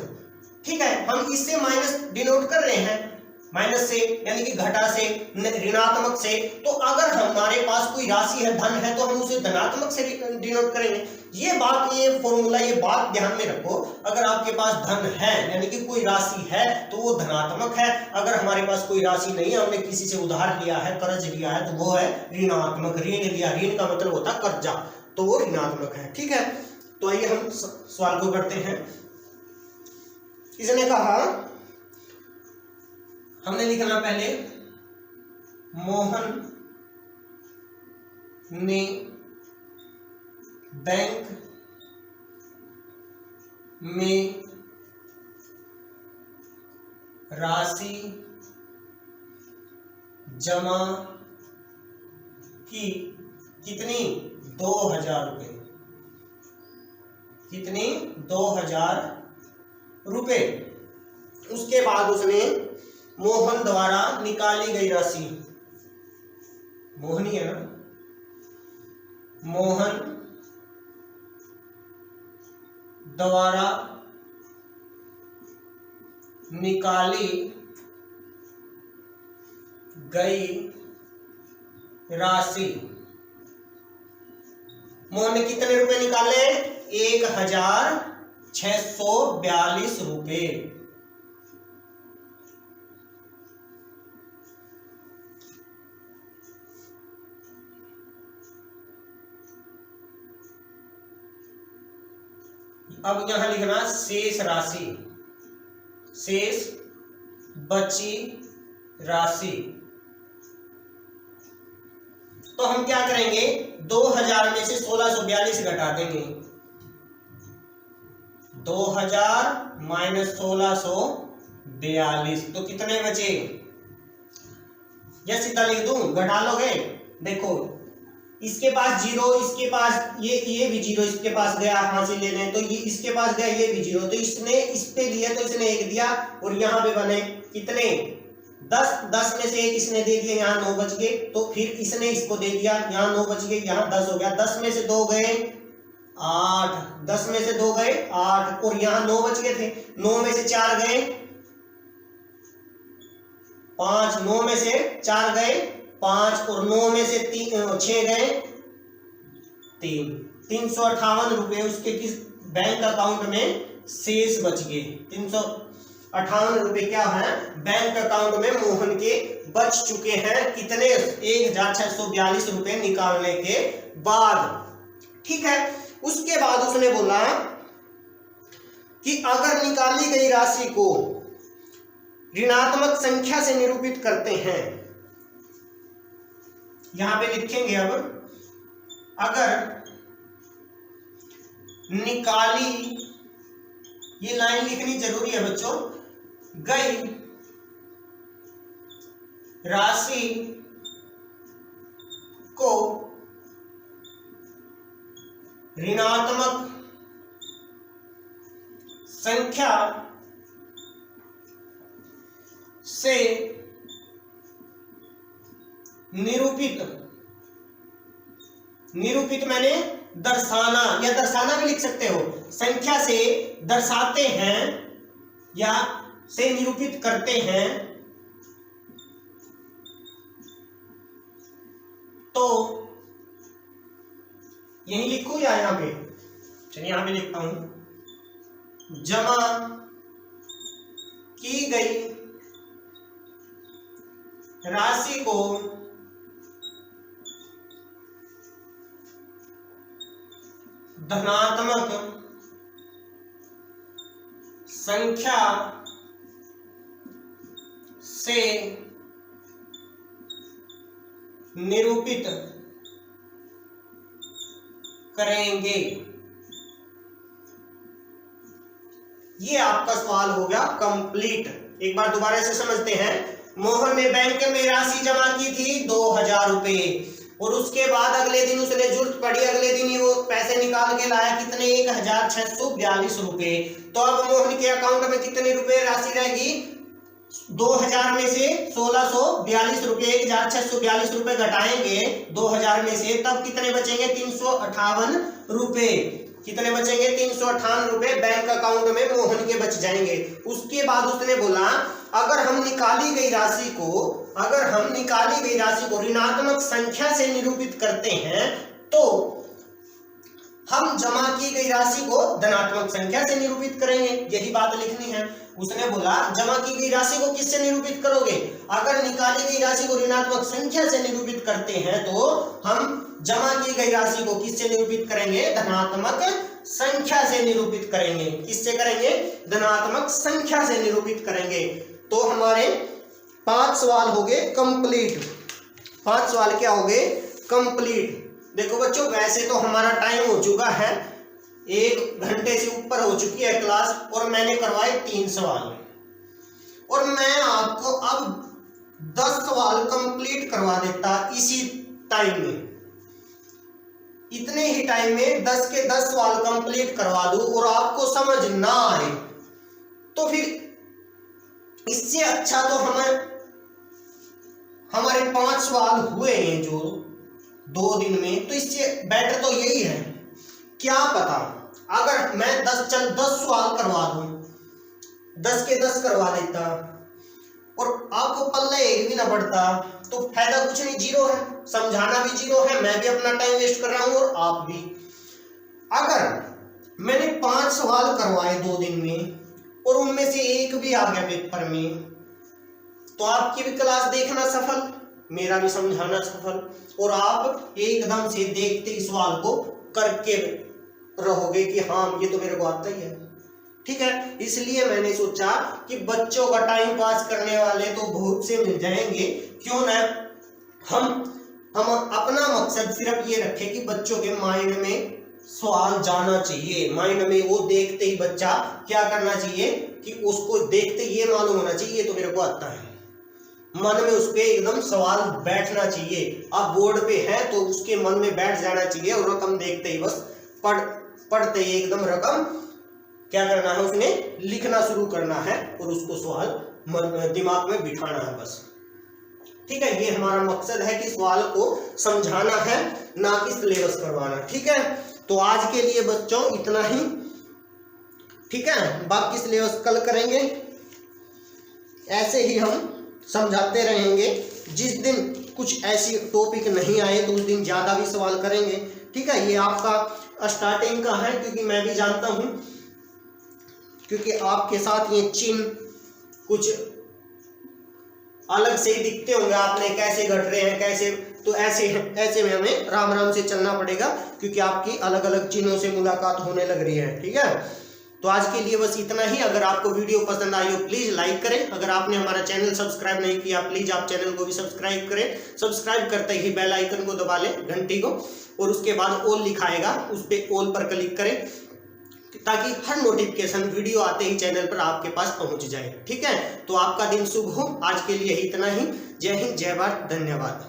ठीक है, हम इससे माइनस डिनोट कर रहे हैं, माइनस से यानी कि घटा से, ऋणात्मक से। तो अगर हमारे पास कोई राशि है, धन है, तो हम उसे धनात्मक से डिनोट करेंगे। ये बात, ये फॉर्मूला, ये बात ध्यान में रखो। अगर आपके पास धन है यानी कि कोई राशि है तो वो धनात्मक है। अगर हमारे पास कोई राशि नहीं है, हमने किसी से उधार लिया है, कर्ज लिया है, तो वो है ऋणात्मक। ऋण लिया, ऋण का मतलब होता है कर्जा, तो वो ऋणात्मक है। ठीक है, तो आइए हम सवाल को करते हैं। इसने कहा, हमने लिखना पहले मोहन ने बैंक में राशि जमा की। कितनी? 2000 रुपये। कितनी? 2000 रुपये। उसके बाद उसने मोहन द्वारा निकाली गई राशि, मोहन ही है ना, मोहन द्वारा निकाली गई राशि। मोहन ने कितने रुपए निकाले? 1642 रुपये। अब यहां लिखना शेष राशि, शेष बची राशि। तो हम क्या करेंगे? 2000 में से 1642 घटा देंगे। 2000 माइनस 1642 तो कितने बचे? या सीधा लिख दूं? घटा लोगे? देखो इसके पास 0, इसके पास ये भी 0, इसके पास गया हासिल लेने, तो ये इसके पास गया, ये भी 0, तो इसने इस पे लिया तो इसने 1 दिया, और यहाँ पे बने कितने? 10 में से 1 इसने दे दिया, यहाँ 9 बच गए, तो फिर इसने इसको दे दिया, यहाँ 9 बच गए, यहाँ 10 हो गया। 10 में से 2 गए 8, 10 में से 2 गए 8, और यहाँ 9 बच गए थे। 9 में से 4 गए 5, 9 में से 4 गए 5, और 9 में से 6 गए 3। 358 रुपये उसके किस बैंक अकाउंट में शेष बच गए। 358 रुपये क्या है? बैंक अकाउंट में मोहन के बच चुके हैं। कितने? 1642 रुपये निकालने के बाद। ठीक है। उसके बाद उसने बोला कि अगर निकाली गई राशि को ऋणात्मक संख्या से निरूपित करते हैं, यहां पे लिखेंगे अब, अगर निकाली, ये लाइन लिखनी जरूरी है बच्चों, गई राशि को ऋणात्मक संख्या से निरूपित मैंने दर्शाना, या दर्शाना भी लिख सकते हो, संख्या से दर्शाते हैं या से निरूपित करते हैं, तो यही लिखूं या यहां पे? चलिए यहां पे लिखता हूं। जमा की गई राशि को धनात्मक संख्या से निरूपित करेंगे। ये आपका सवाल हो गया कंप्लीट। एक बार दोबारा से समझते हैं। मोहन ने बैंक में राशि जमा की थी 2000 रुपए, और उसके बाद अगले दिन उसने जरूरत पड़ी, अगले दिन ही वो पैसे निकाल के लाया। कितने? 1642 रुपए। तो अब मोहन के अकाउंट में कितने रुपए राशि रहेगी? 2000 में से 1642 रुपए, 1642 रुपए घटाएंगे 2000 में से, तब कितने बचेंगे? 358 रुपए। कितने बचेंगे? 358 रुपए बैंक अकाउंट में मोहन के बच जाएंगे। उसके बाद उसने बोला अगर हम निकाली गई राशि को ऋणात्मक संख्या से निरूपित करते हैं, तो हम जमा की गई राशि को धनात्मक संख्या से निरूपित करेंगे। यही बात लिखनी है। उसने बोला जमा की गई राशि को किससे निरूपित करोगे? अगर निकाली गई राशि को ऋणात्मक संख्या से निरूपित करते हैं, तो हम जमा की गई राशि को किससे निरूपित करेंगे? धनात्मक संख्या से निरूपित करेंगे। किससे करेंगे? धनात्मक संख्या से निरूपित करेंगे। तो हमारे 5 सवाल हो गए कंप्लीट। 5 सवाल क्या हो गए, कंप्लीट। देखो बच्चों, वैसे तो हमारा टाइम हो चुका है, 1 घंटे से ऊपर हो चुकी है क्लास, और मैंने करवाए 3 सवाल, और मैं आपको अब 10 सवाल कंप्लीट करवा देता इसी टाइम में। इतने ही टाइम में 10 के 10 सवाल कंप्लीट करवा दूं और आपको समझ ना आए तो फिर इससे अच्छा तो हमारे 5 सवाल हुए हैं जो 2 दिन में, तो इससे बेटर तो यही है। क्या पता अगर मैं 10 सवाल करवा दूं, 10 के 10 करवा देता और आपको पल्ले एक भी ना पड़ता, तो फायदा कुछ नहीं, जीरो है, समझाना भी जीरो है, मैं भी अपना टाइम वेस्ट कर रहा हूं और आप भी। अगर मैंने 5 सवाल करवाए 2 दिन में और उनमें से एक भी आ गया पेपर में, तो आपकी भी क्लास देखना सफल, मेरा भी समझाना सफल, और आप एकदम से देखते ही सवाल को करके रहोगे कि हाँ ये तो मेरे को आता ही है। ठीक है, इसलिए मैंने सोचा कि बच्चों का टाइम पास करने वाले तो बहुत से मिल जाएंगे, क्यों ना हम अपना मकसद सिर्फ ये रखें कि बच्चों के माइंड में सवाल जाना चाहिए, माइंड में वो देखते ही बच्चा क्या करना चाहिए कि उसको देखते ये मालूम होना चाहिए ये तो मेरे को आता है, मन में उसके एकदम सवाल बैठना चाहिए। आप बोर्ड पे है तो उसके मन में बैठ जाना चाहिए, और रकम देखते ही बस पढ़ते ही एकदम रकम क्या करना है, उसने लिखना शुरू करना है और उसको सवाल दिमाग में बिठाना है बस। ठीक है, ये हमारा मकसद है कि सवाल को समझाना है, ना कि सिलेबस करवाना। ठीक है, तो आज के लिए बच्चों इतना ही। ठीक है, बाकी सिलेबस कल करेंगे, ऐसे ही हम समझाते रहेंगे। जिस दिन कुछ ऐसी टॉपिक नहीं आए तो उस दिन ज्यादा भी सवाल करेंगे। ठीक है, ये आपका स्टार्टिंग का है, क्योंकि मैं भी जानता हूं, क्योंकि आपके साथ ये चिन्ह कुछ अलग से ही दिखते होंगे, आपने कैसे घट रहे हैं कैसे, तो ऐसे में हमें राम राम से चलना पड़ेगा, क्योंकि आपकी अलग अलग चिन्हों से मुलाकात होने लग रही है। ठीक है, तो आज के लिए बस इतना ही। अगर आपको वीडियो पसंद आई हो प्लीज लाइक करें, अगर आपने हमारा चैनल सब्सक्राइब नहीं किया प्लीज आप चैनल को भी सब्सक्राइब करें। सब्सक्राइब करते ही बेल आइकन को दबा लें, घंटी को, और उसके बाद ऑल लिखाएगा, उस पर ऑल पर क्लिक करें, ताकि हर नोटिफिकेशन वीडियो आते ही चैनल पर आपके पास पहुंच जाए। ठीक है, तो आपका दिन शुभ हो। आज के लिए इतना ही। जय हिंद, जय भारत, धन्यवाद।